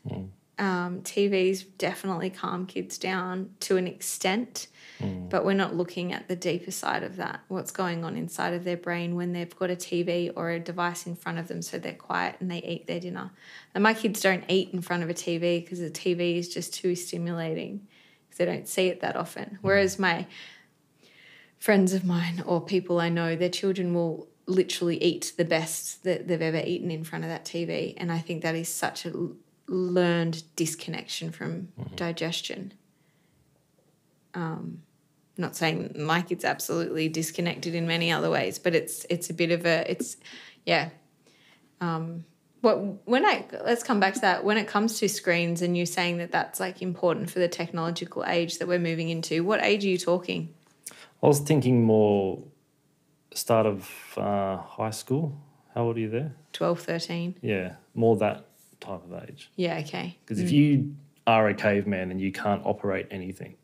A: TVs definitely calm kids down to an extent, but we're not looking at the deeper side of that, what's going on inside of their brain when they've got a TV or a device in front of them so they're quiet and they eat their dinner. And my kids don't eat in front of a TV because the TV is just too stimulating because they don't see it that often. Whereas my friends of mine or people I know, their children will literally eat the best that they've ever eaten in front of that TV. And I think that is such a learned disconnection from digestion. Not saying my kid's absolutely disconnected in many other ways, but it's a bit of a, let's come back to that. When it comes to screens and you're saying that that's like important for the technological age that we're moving into, what age are you talking?
B: I was thinking more start of high school. How old are you there? 12,
A: 13.
B: Yeah, more that type of age.
A: Yeah, okay.
B: Because if you are a caveman and you can't operate anything,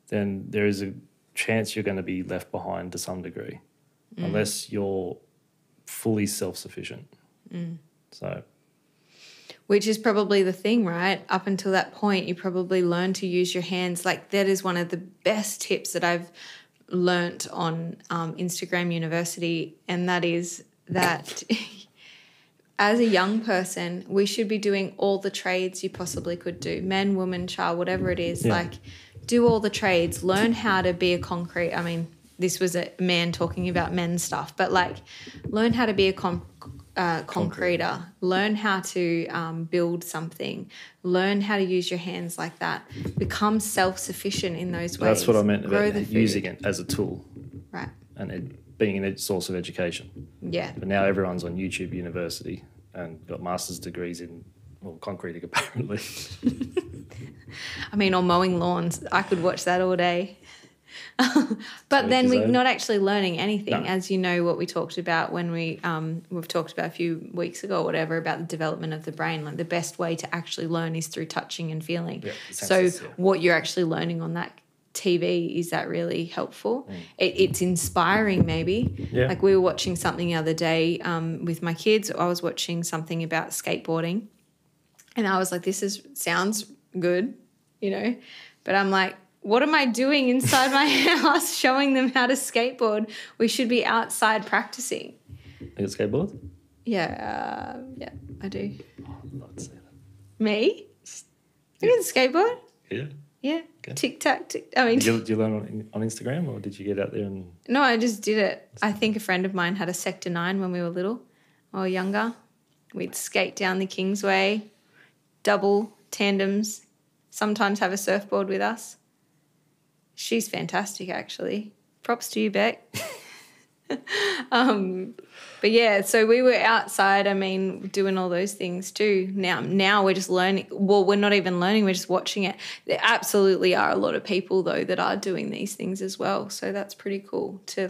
B: then there is a chance you're going to be left behind to some degree, unless you're fully self-sufficient. So,
A: which is probably the thing, right? Up until that point, you probably learn to use your hands. Like that is one of the best tips that I've learnt on Instagram University, and that is that as a young person, we should be doing all the trades you possibly could do, man, woman, child, whatever it is. Like, do all the trades, learn how to be a concrete. I mean, this was a man talking about men stuff, but like, learn how to be a concreter, learn how to build something, learn how to use your hands like that, become self-sufficient in those ways.
B: That's what I meant about using it as a tool.
A: Right.
B: And being a source of education.
A: Yeah.
B: But now everyone's on YouTube University and got master's degrees in, concreting apparently.
A: I mean, or mowing lawns. I could watch that all day. But then we're not actually learning anything, as you know what we talked about when we've talked about a few weeks ago or whatever about the development of the brain. Like the best way to actually learn is through touching and feeling. Yeah, what you're actually learning on that TV, is that really helpful? It's inspiring maybe. Yeah. Like we were watching something the other day with my kids. I was watching something about skateboarding and I was like, sounds good, you know, but I'm like, what am I doing inside my house showing them how to skateboard? We should be outside practicing.
B: You got skateboard?
A: Yeah, I do.
B: Oh, I'd love to see that.
A: Me? I can skateboard.
B: Yeah.
A: Yeah.
B: Okay.
A: Tic-tac. Did
B: Did you learn on Instagram, or did you get out there and...
A: No, I just did it. I think a friend of mine had a Sector 9 when we were little or younger. We'd skate down the Kingsway, double, tandems, sometimes have a surfboard with us. She's fantastic, actually. Props to you, Beck. But yeah, so we were outside, doing all those things too. Now we're just learning. Well, we're not even learning, we're just watching it. There absolutely are a lot of people, though, that are doing these things as well. So that's pretty cool to,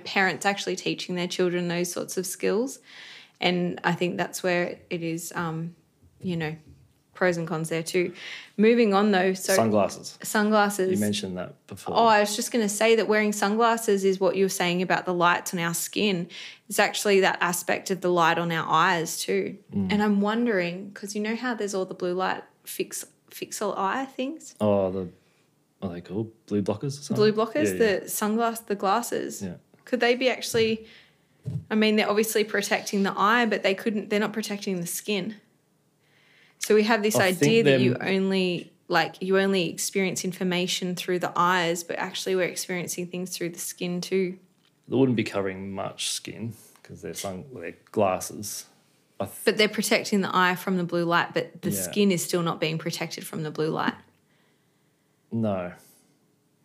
A: parents actually teaching their children those sorts of skills. And I think that's where it is, pros and cons there too. Moving on, though. So Sunglasses.
B: You mentioned that before.
A: Oh, I was just going to say that wearing sunglasses is what you were saying about the lights on our skin. It's actually that aspect of the light on our eyes too. And I'm wondering, because you know how there's all the blue light fixal eye things?
B: Oh, what are they called? Blue blockers or something?
A: Blue blockers,
B: Yeah.
A: the glasses.
B: Yeah.
A: Could they be actually, they're obviously protecting the eye, but they're not protecting the skin. So we have this idea that you only experience information through the eyes, but actually we're experiencing things through the skin too.
B: They wouldn't be covering much skin because they're glasses.
A: But they're protecting the eye from the blue light, but the skin is still not being protected from the blue light.
B: No.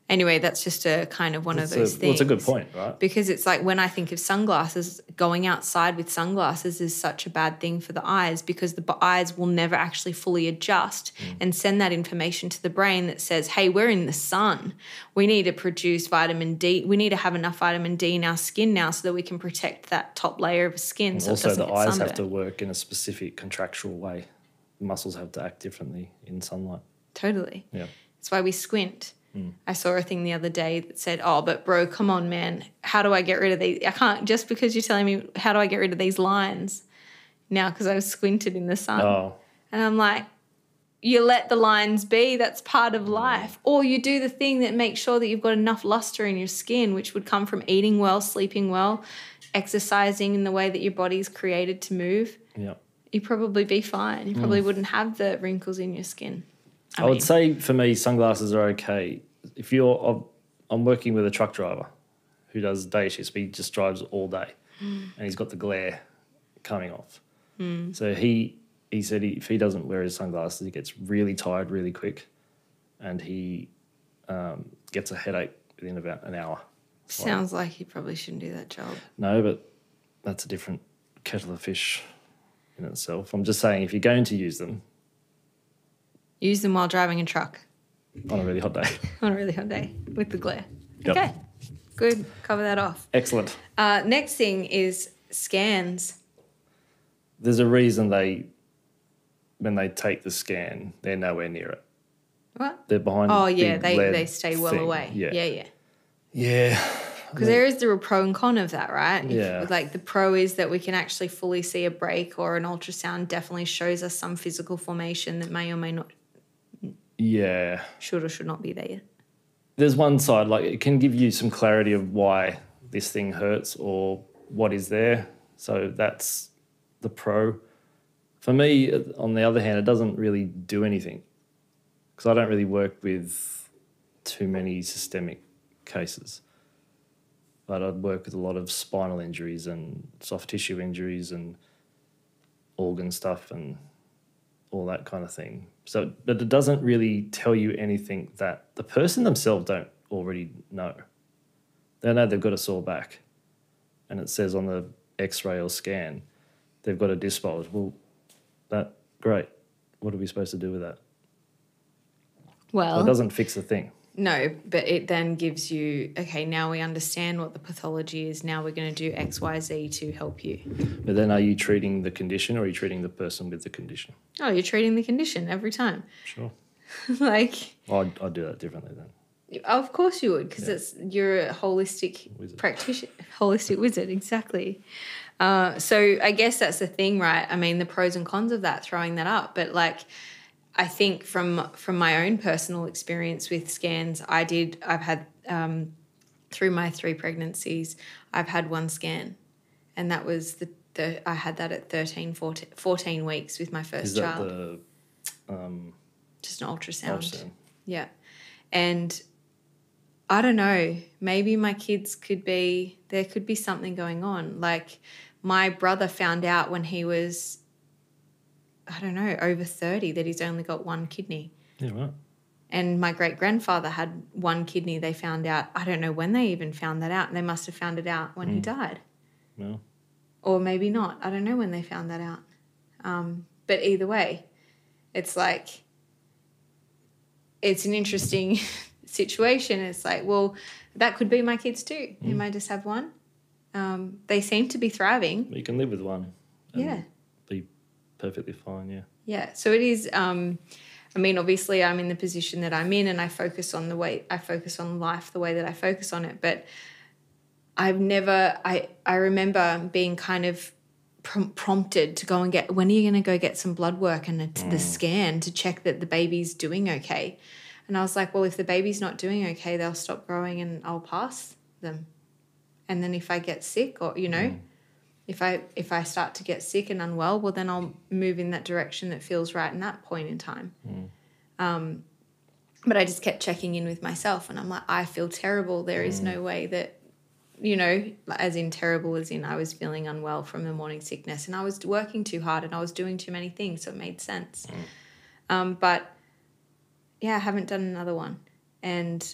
A: Anyway, that's just a kind of one of those things.
B: Well, it's a good point, right?
A: Because it's like when I think of sunglasses, going outside with sunglasses is such a bad thing for the eyes because the eyes will never actually fully adjust and send that information to the brain that says, hey, we're in the sun. We need to produce vitamin D. We need to have enough vitamin D in our skin now so that we can protect that top layer of skin.
B: And
A: so
B: also, the eyes
A: sunburned.
B: have to work in a specific contractual way. The muscles have to act differently in sunlight.
A: Totally.
B: Yeah.
A: That's why we squint. I saw a thing the other day that said, oh, but bro, come on, man. How do I get rid of these? I can't, just because you're telling me, how do I get rid of these lines now because I was squinted in the sun?
B: Oh.
A: And I'm like, you let the lines be. That's part of life. Or you do the thing that makes sure that you've got enough luster in your skin, which would come from eating well, sleeping well, exercising in the way that your body's created to move.
B: Yeah.
A: You'd probably be fine. You probably wouldn't have the wrinkles in your skin.
B: I would say for me, sunglasses are okay. If I'm working with a truck driver who does day shifts, but he just drives all day and he's got the glare coming off. So he said if he doesn't wear his sunglasses, he gets really tired really quick and he gets a headache within about an hour.
A: Sounds like he probably shouldn't do that job.
B: No, but that's a different kettle of fish in itself. I'm just saying if you're going to use them,
A: use them while driving a truck.
B: On a really hot day.
A: On a really hot day with the glare.
B: Yep.
A: Okay, good. Cover that off.
B: Excellent.
A: Next thing is scans.
B: There's a reason when they take the scan, they're nowhere near it.
A: What?
B: They're behind.
A: Oh, yeah,
B: big
A: they stay well
B: thing.
A: away.
B: Yeah.
A: Because there is the real pro and con of that, right?
B: Yeah.
A: Like the pro is that we can actually fully see a break, or an ultrasound definitely shows us some physical formation that may or may not.
B: Yeah.
A: Should or should not be there yet.
B: There's one side, like it can give you some clarity of why this thing hurts or what is there. So that's the pro. For me, on the other hand, it doesn't really do anything because I don't really work with too many systemic cases. But I'd work with a lot of spinal injuries and soft tissue injuries and organ stuff and all that kind of thing. So, but it doesn't really tell you anything that the person themselves don't already know. They know they've got a sore back and it says on the x-ray or scan they've got a disc bulge. Well, great. What are we supposed to do with that?
A: Well,
B: it doesn't fix the thing.
A: No, but it then gives you, okay, now we understand what the pathology is. Now we're going to do X, Y, Z to help you.
B: But then are you treating the condition or are you treating the person with the condition?
A: Oh, you're treating the condition every time.
B: Sure.
A: Like...
B: I'd do that differently then.
A: Of course you would, because you're a holistic practitioner. Holistic wizard, exactly. So I guess that's the thing, right? I mean, the pros and cons of that, throwing that up. But like... I think from my own personal experience with scans, I've had, through my 3 pregnancies, I've had 1 scan. And that was I had that at 14 weeks with my first child.
B: Is that
A: just an ultrasound.
B: ultrasound?
A: Yeah. And I don't know, maybe my kids there could be something going on. Like my brother found out when he was, I don't know, over 30 that he's only got one kidney.
B: Yeah, right.
A: And my great-grandfather had one kidney. They found out, I don't know when they even found that out. They must have found it out when he died.
B: No.
A: Or maybe not. I don't know when they found that out. But either way, it's like, it's an interesting situation. It's like, well, that could be my kids too. They might just have one. They seem to be thriving.
B: You can live with one. And
A: Yeah.
B: be perfectly fine, yeah.
A: Yeah. So it is, I mean, obviously I'm in the position that I'm in and I focus on life the way that I focus on it. But I remember being kind of prompted to go and when are you going to go get some blood work and the scan to check that the baby's doing okay? And I was like, well, if the baby's not doing okay, they'll stop growing and I'll pass them. And then if I get sick or, if I start to get sick and unwell, well, then I'll move in that direction that feels right in that point in time. But I just kept checking in with myself and I'm like, I feel terrible. There is no way that, as in terrible as in I was feeling unwell from the morning sickness and I was working too hard and I was doing too many things, so it made sense. But, yeah, I haven't done another one. And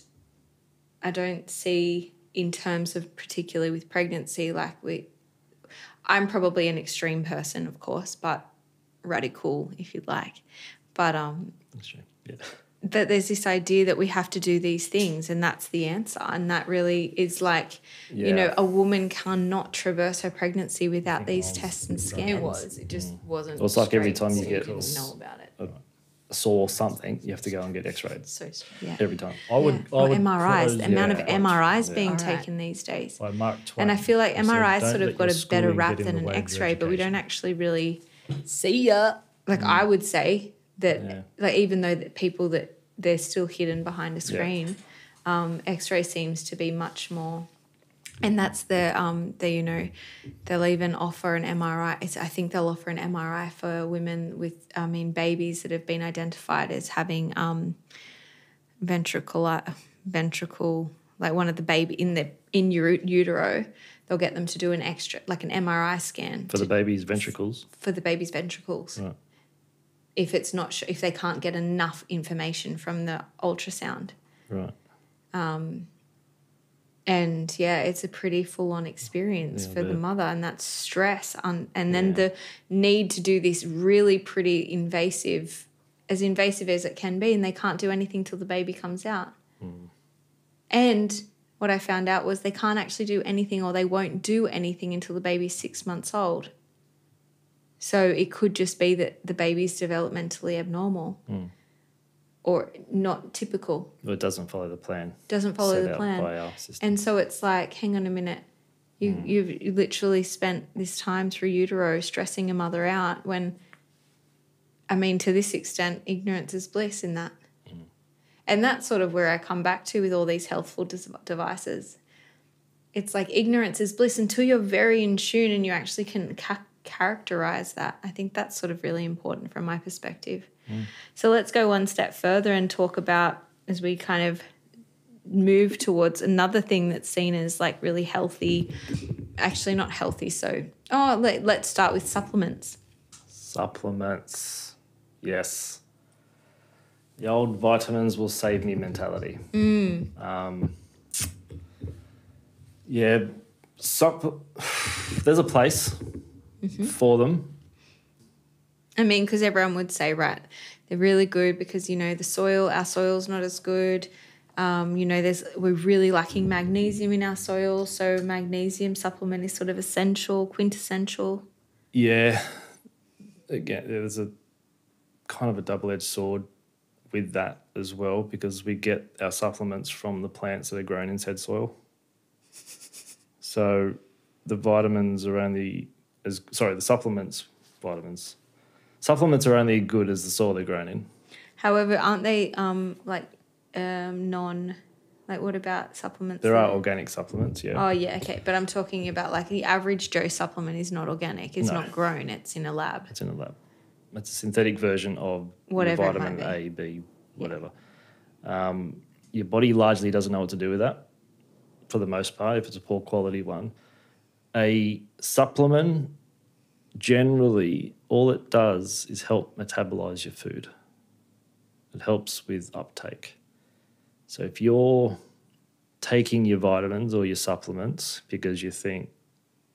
A: I don't see, in terms of particularly with pregnancy, I'm probably an extreme person, of course, but radical, if you'd like. But
B: That's true. Yeah.
A: that there's this idea that we have to do these things and that's the answer. And that really is like, a woman cannot traverse her pregnancy without these tests and scans.
C: It just wasn't.
B: Well, it's like every time you
C: so
B: get
C: didn't know about it.
B: a sore something, you have to go and get x-rayed
C: So strange.
A: Yeah.
B: every time.
A: Or MRIs, the amount of MRIs being taken these days.
D: Like Mark Twain,
A: And I feel like
D: who said,
A: MRI's
D: "Don't
A: sort
D: let
A: of got
D: your
A: a better
D: schooling
A: rap
D: get in
A: than
D: the
A: an
D: way of your
A: X-ray, but we don't
D: education."
A: actually really see ya. Like I would say that, like even though that people that they're still hidden behind a screen, X-ray seems to be much more. And that's they'll even offer an MRI. I think they'll offer an MRI for women with, babies that have been identified as having ventricle, like one of the baby in utero. They'll get them to do an MRI scan
B: For the baby's ventricles.
A: for the baby's ventricles.
B: Right.
A: If it's not, if they can't get enough information from the ultrasound.
B: Right.
A: And yeah, it's a pretty full-on experience for the mother, and that's stress. And then the need to do this really pretty invasive as it can be, and they can't do anything till the baby comes out. And what I found out was they can't actually do anything, or they won't do anything until the baby's 6 months old. So it could just be that the baby's developmentally abnormal. Or not typical.
B: Well, it doesn't follow the plan.
A: Doesn't follow
B: set
A: the
B: out
A: by
B: by our system.
A: And so it's like, hang on a minute. You've literally spent this time through utero stressing a mother out when, to this extent, ignorance is bliss in that. And that's sort of where I come back to with all these healthful devices. It's like ignorance is bliss until you're very in tune and you actually can characterize that. I think that's sort of really important from my perspective. So let's go one step further and talk about, as we kind of move towards another thing that's seen as like really healthy, actually not healthy. So, let's start with supplements.
B: Supplements. Yes. The old vitamins will save me mentality. There's a place for them.
A: Because everyone would say, right, they're really good because, our soil's not as good. We're really lacking magnesium in our soil. So magnesium supplement is sort of essential, quintessential.
B: Yeah. Again, there's a kind of a double-edged sword with that as well, because we get our supplements from the plants that are grown in said soil. So the supplements are only good as the soil they're grown in.
A: However, aren't they Like, what about supplements?
B: There are organic supplements, yeah.
A: Oh, yeah, okay. But I'm talking about, like, the average Joe supplement is not organic. It's not grown. It's in a lab.
B: It's in a lab. It's a synthetic version of
A: Whatever
B: your
A: it
B: vitamin
A: might be.
B: A, B, whatever. Your body largely doesn't know what to do with that for the most part, if it's a poor quality one. A supplement, generally, all it does is help metabolize your food. It helps with uptake. So if you're taking your vitamins or your supplements because you think,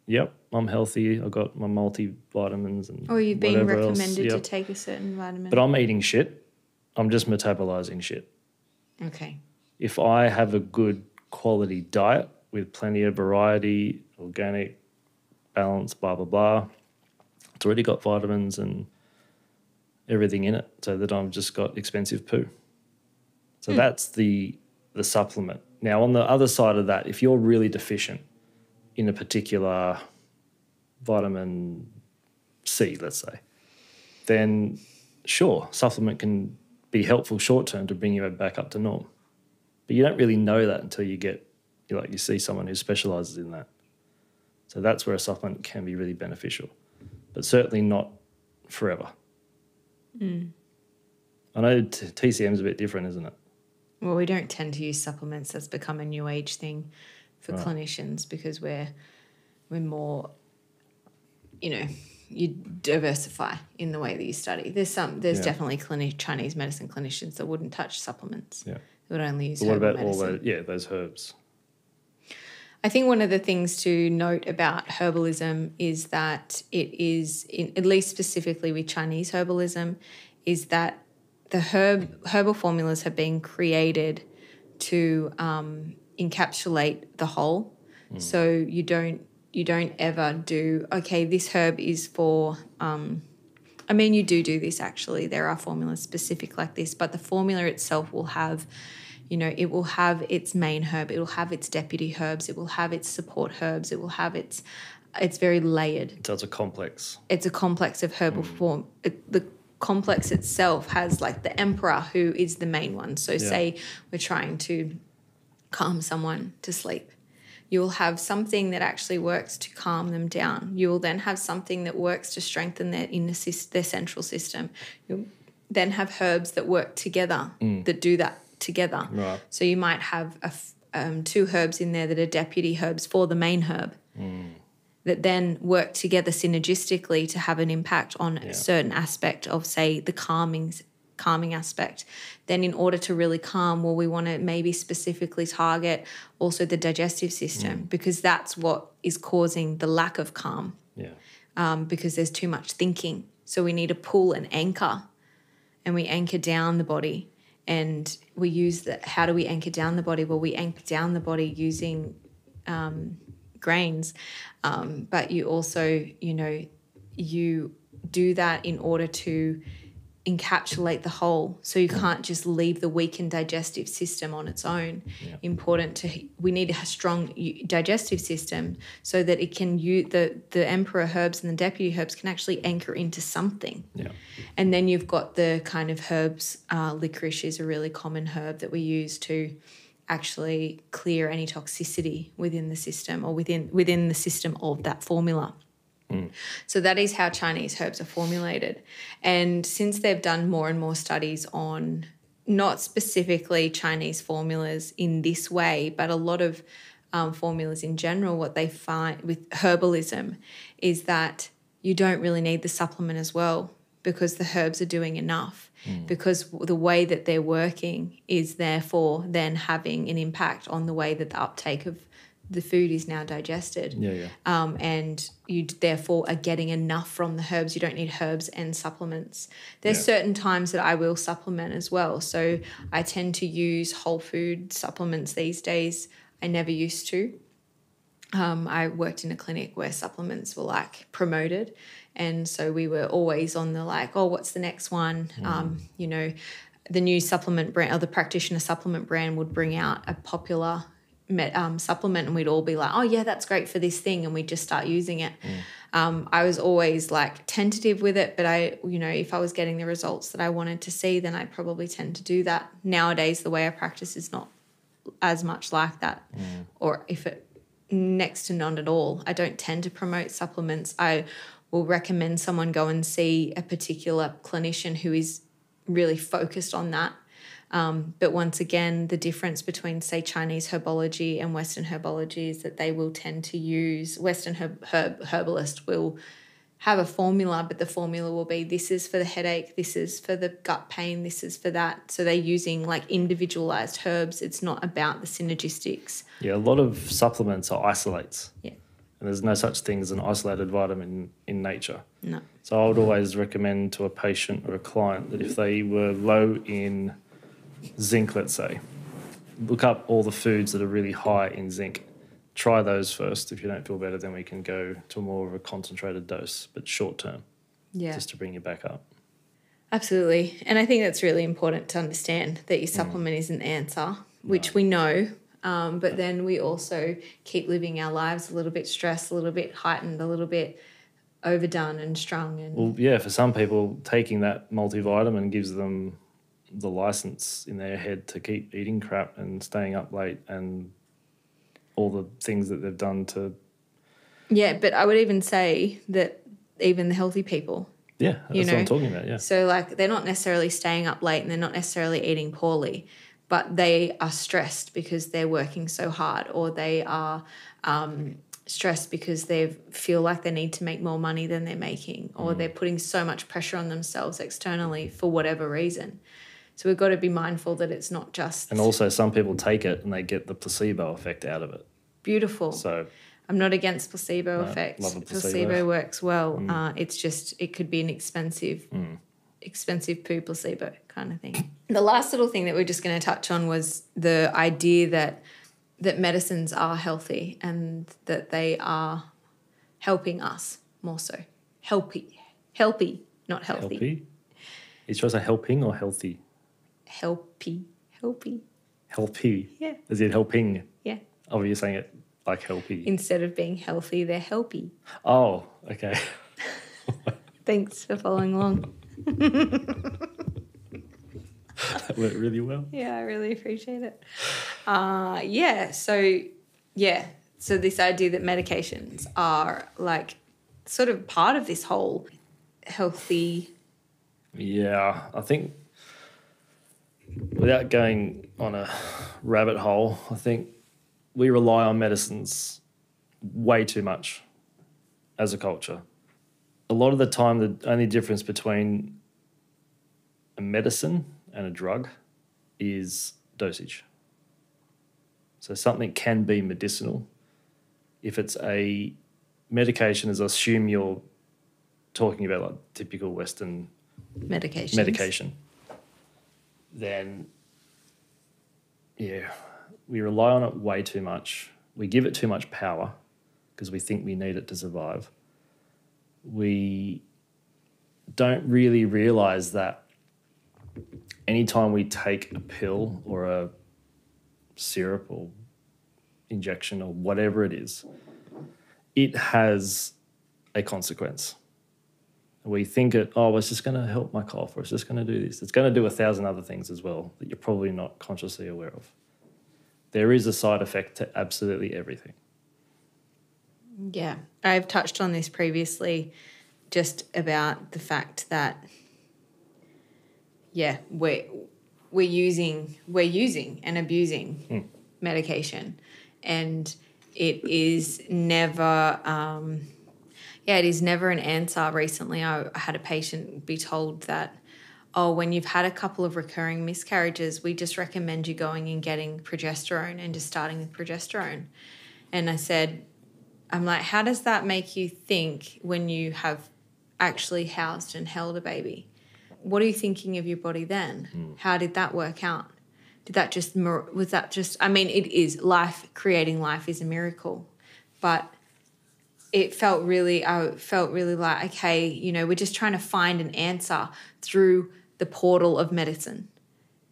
B: yep, I'm healthy, I've got my multivitamins and
A: Or you've been
B: whatever
A: recommended
B: else,
A: to take a certain vitamin.
B: but I'm eating shit, I'm just metabolizing shit.
A: Okay.
B: If I have a good quality diet with plenty of variety, organic, balanced, blah, blah, blah, it's already got vitamins and everything in it, so that I've just got expensive poo. So that's the supplement. Now, on the other side of that, if you're really deficient in a particular vitamin C, let's say, then sure, supplement can be helpful short term to bring you back up to norm. But you don't really know that until you see someone who specialises in that. So that's where a supplement can be really beneficial, but certainly not forever. I know TCM is a bit different, isn't it?
A: Well, we don't tend to use supplements. That's become a new age thing for clinicians because we're more, you diversify in the way that you study. There's definitely Chinese medicine clinicians that wouldn't touch supplements. Yeah. They would only use herbal medicine. What
B: about those herbs?
A: I think one of the things to note about herbalism is that it is, at least specifically with Chinese herbalism, is that the herbal formulas have been created to encapsulate the whole. So you don't ever do, okay, this herb is for, you do this actually. There are formulas specific like this, but the formula itself will have, it will have its main herb, it will have its deputy herbs, it will have its support herbs, it will have it's very layered.
B: So it's a complex.
A: It's a complex of herbal form. The complex itself has like the emperor, who is the main one. So say we're trying to calm someone to sleep. You will have something that actually works to calm them down. You will then have something that works to strengthen their central system. You'll then have herbs that work together, that do that together. Right. So you might have two herbs in there that are deputy herbs for the main herb that then work together synergistically to have an impact on a certain aspect of, say, the calming aspect. Then in order to really calm, we want to maybe specifically target also the digestive system because that's what is causing the lack of calm. Yeah. Because there's too much thinking. So we need to pull an anchor, and we anchor down the body. And we use how do we anchor down the body? Well, we anchor down the body using grains, but you also, you do that in order to encapsulate the whole. So you can't just leave the weakened digestive system on its own. Yeah. We need a strong digestive system so that it can the emperor herbs and the deputy herbs can actually anchor into something. Yeah. And then you've got the kind of herbs, licorice is a really common herb that we use to actually clear any toxicity within the system or within the system of that formula. So that is how Chinese herbs are formulated. And since they've done more and more studies on not specifically Chinese formulas in this way, but a lot of formulas in general, what they find with herbalism is that you don't really need the supplement as well because the herbs are doing enough. Because the way that they're working is therefore then having an impact on the way that the uptake of the food is now digested. And you therefore are getting enough from the herbs. You don't need herbs and supplements. There's certain times that I will supplement as well. So I tend to use whole food supplements these days. I never used to. I worked in a clinic where supplements were like promoted. And so we were always on the what's the next one? The new supplement brand or the practitioner supplement brand would bring out a popular supplement and we'd all be like, oh yeah, that's great for this thing, and we'd just start using it. I was always tentative with it, but if I was getting the results that I wanted to see, then I'd probably tend to do that. Nowadays, the way I practice is not as much like that, or if it next to none at all. I don't tend to promote supplements. I will recommend someone go and see a particular clinician who is really focused on that. But once again, the difference between, say, Chinese herbology and Western herbology is that they will tend to use, Western herbalist will have a formula, but the formula will be, this is for the headache, this is for the gut pain, this is for that. So they're using like individualized herbs. It's not about the synergistics.
B: Yeah, a lot of supplements are isolates.
A: Yeah.
B: And there's no such thing as an isolated vitamin in nature.
A: No.
B: So I would always recommend to a patient or a client that if they were low in zinc, let's say, look up all the foods that are really high in zinc. Try those first. If you don't feel better, then we can go to more of a concentrated dose, but short term, just to bring you back up.
A: Absolutely. And I think that's really important to understand, that your supplement isn't the answer, which we know, but then we also keep living our lives a little bit stressed, a little bit heightened, a little bit overdone and strung. And
B: well, yeah, for some people, taking that multivitamin gives them the license in their head to keep eating crap and staying up late and all the things that they've done to...
A: Yeah, but I would even say that even the healthy people...
B: Yeah, that's what I'm talking about, yeah.
A: So, like, they're not necessarily staying up late and they're not necessarily eating poorly, but they are stressed because they're working so hard, or they are stressed because they feel like they need to make more money than they're making, or they're putting so much pressure on themselves externally for whatever reason. So we've got to be mindful that it's not just...
B: And also some people take it and they get the placebo effect out of it.
A: Beautiful.
B: So
A: I'm not against placebo effect.
B: Love a
A: placebo works well. It's just, it could be an expensive poo placebo kind of thing. The last little thing that we're just going to touch on was the idea that medicines are healthy and that they are helping us more so. Healthy, not healthy.
B: Healthy? Is yours a helping or healthy?
A: Healthy.
B: Healthy?
A: Yeah.
B: Is it helping?
A: Yeah.
B: Oh, you're saying it like healthy.
A: Instead of being healthy, they're helpy.
B: Oh, okay.
A: Thanks for following along.
B: That went really well.
A: Yeah, I really appreciate it. So this idea that medications are like sort of part of this whole healthy...
B: Yeah, I think without going on a rabbit hole, I think we rely on medicines way too much as a culture. A lot of the time, the only difference between a medicine and a drug is dosage. So something can be medicinal. If it's a medication, as I assume you're talking about like typical Western medication, then yeah, we rely on it way too much. We give it too much power because we think we need it to survive. We don't really realise that anytime we take a pill or a syrup or injection or whatever it is, it has a consequence. We think it's just going to help my cough, or it's just going to do this. It's going to do 1,000 other things as well that you're probably not consciously aware of. There is a side effect to absolutely everything.
A: Yeah, I've touched on this previously, just about the fact that, yeah, we're using and abusing medication, and it is never... it is never an answer. Recently, I had a patient be told that, when you've had a couple of recurring miscarriages, we just recommend you going and getting progesterone and just starting with progesterone. And I said, I'm like, how does that make you think when you have actually housed and held a baby? What are you thinking of your body then? How did that work out? It is life, creating life is a miracle, but I felt really like, okay, we're just trying to find an answer through the portal of medicine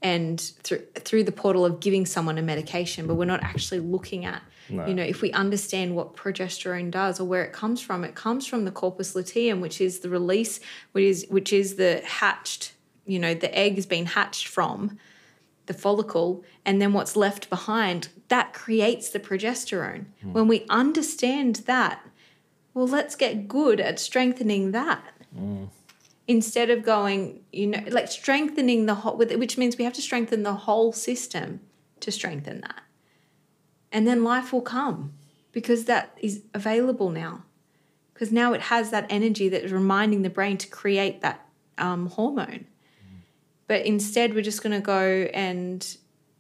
A: and through the portal of giving someone a medication, but we're not actually looking at, if we understand what progesterone does or where it comes from the corpus luteum, which is the release, which is the hatched, the egg has been hatched from the follicle, and then what's left behind, that creates the progesterone. When we understand that, well, let's get good at strengthening that. Instead of going, like strengthening the whole, which means we have to strengthen the whole system to strengthen that. And then life will come because that is available now. Because now it has that energy that is reminding the brain to create that hormone. But instead, we're just going to go and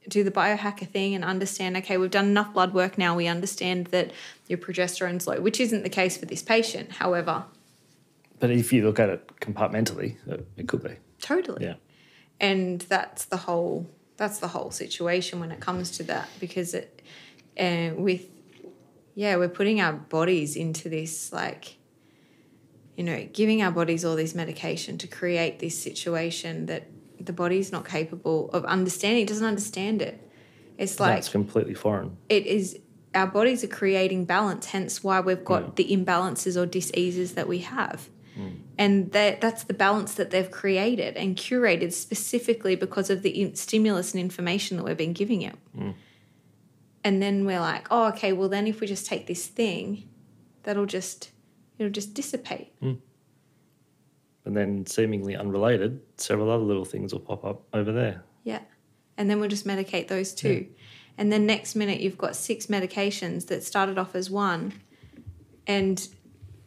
A: do the biohacker thing and understand, okay, we've done enough blood work now. We understand that your progesterone's low, which isn't the case for this patient. However.
B: But if you look at it compartmentally, it could be.
A: Totally.
B: Yeah.
A: And that's the whole situation when it comes to that, because we're putting our bodies into this, like, giving our bodies all this medication to create this situation that the body's not capable of understanding. It doesn't understand it. It's like...
B: That's completely foreign.
A: It is... Our bodies are creating balance, hence why we've got the imbalances or diseases that we have. And that's the balance that they've created and curated specifically because of the stimulus and information that we've been giving it. And then we're like, oh, okay, well then if we just take this thing, it'll just dissipate.
B: And then seemingly unrelated, several other little things will pop up over there.
A: Yeah. And then we'll just medicate those too. Yeah. And then next minute you've got 6 medications that started off as one and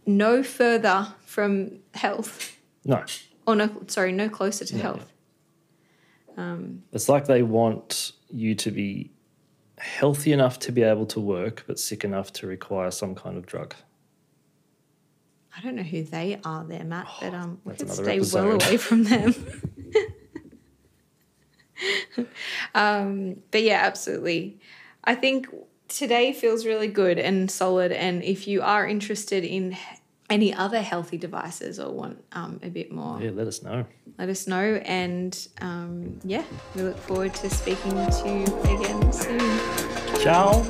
A: no further from health.
B: No.
A: Or no closer to health.
B: It's like they want you to be healthy enough to be able to work but sick enough to require some kind of drug.
A: I don't know who they are there, Matt, but we could stay
B: episode.
A: well away from them. But yeah, absolutely. I think today feels really good and solid, and if you are interested in any other healthy devices or want a bit more...
B: Yeah, let us know.
A: Let us know, and we look forward to speaking to you again soon.
B: Ciao.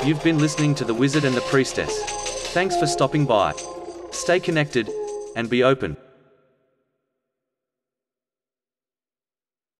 C: You've been listening to The Wizard and the Priestess. Thanks for stopping by. Stay connected and be open.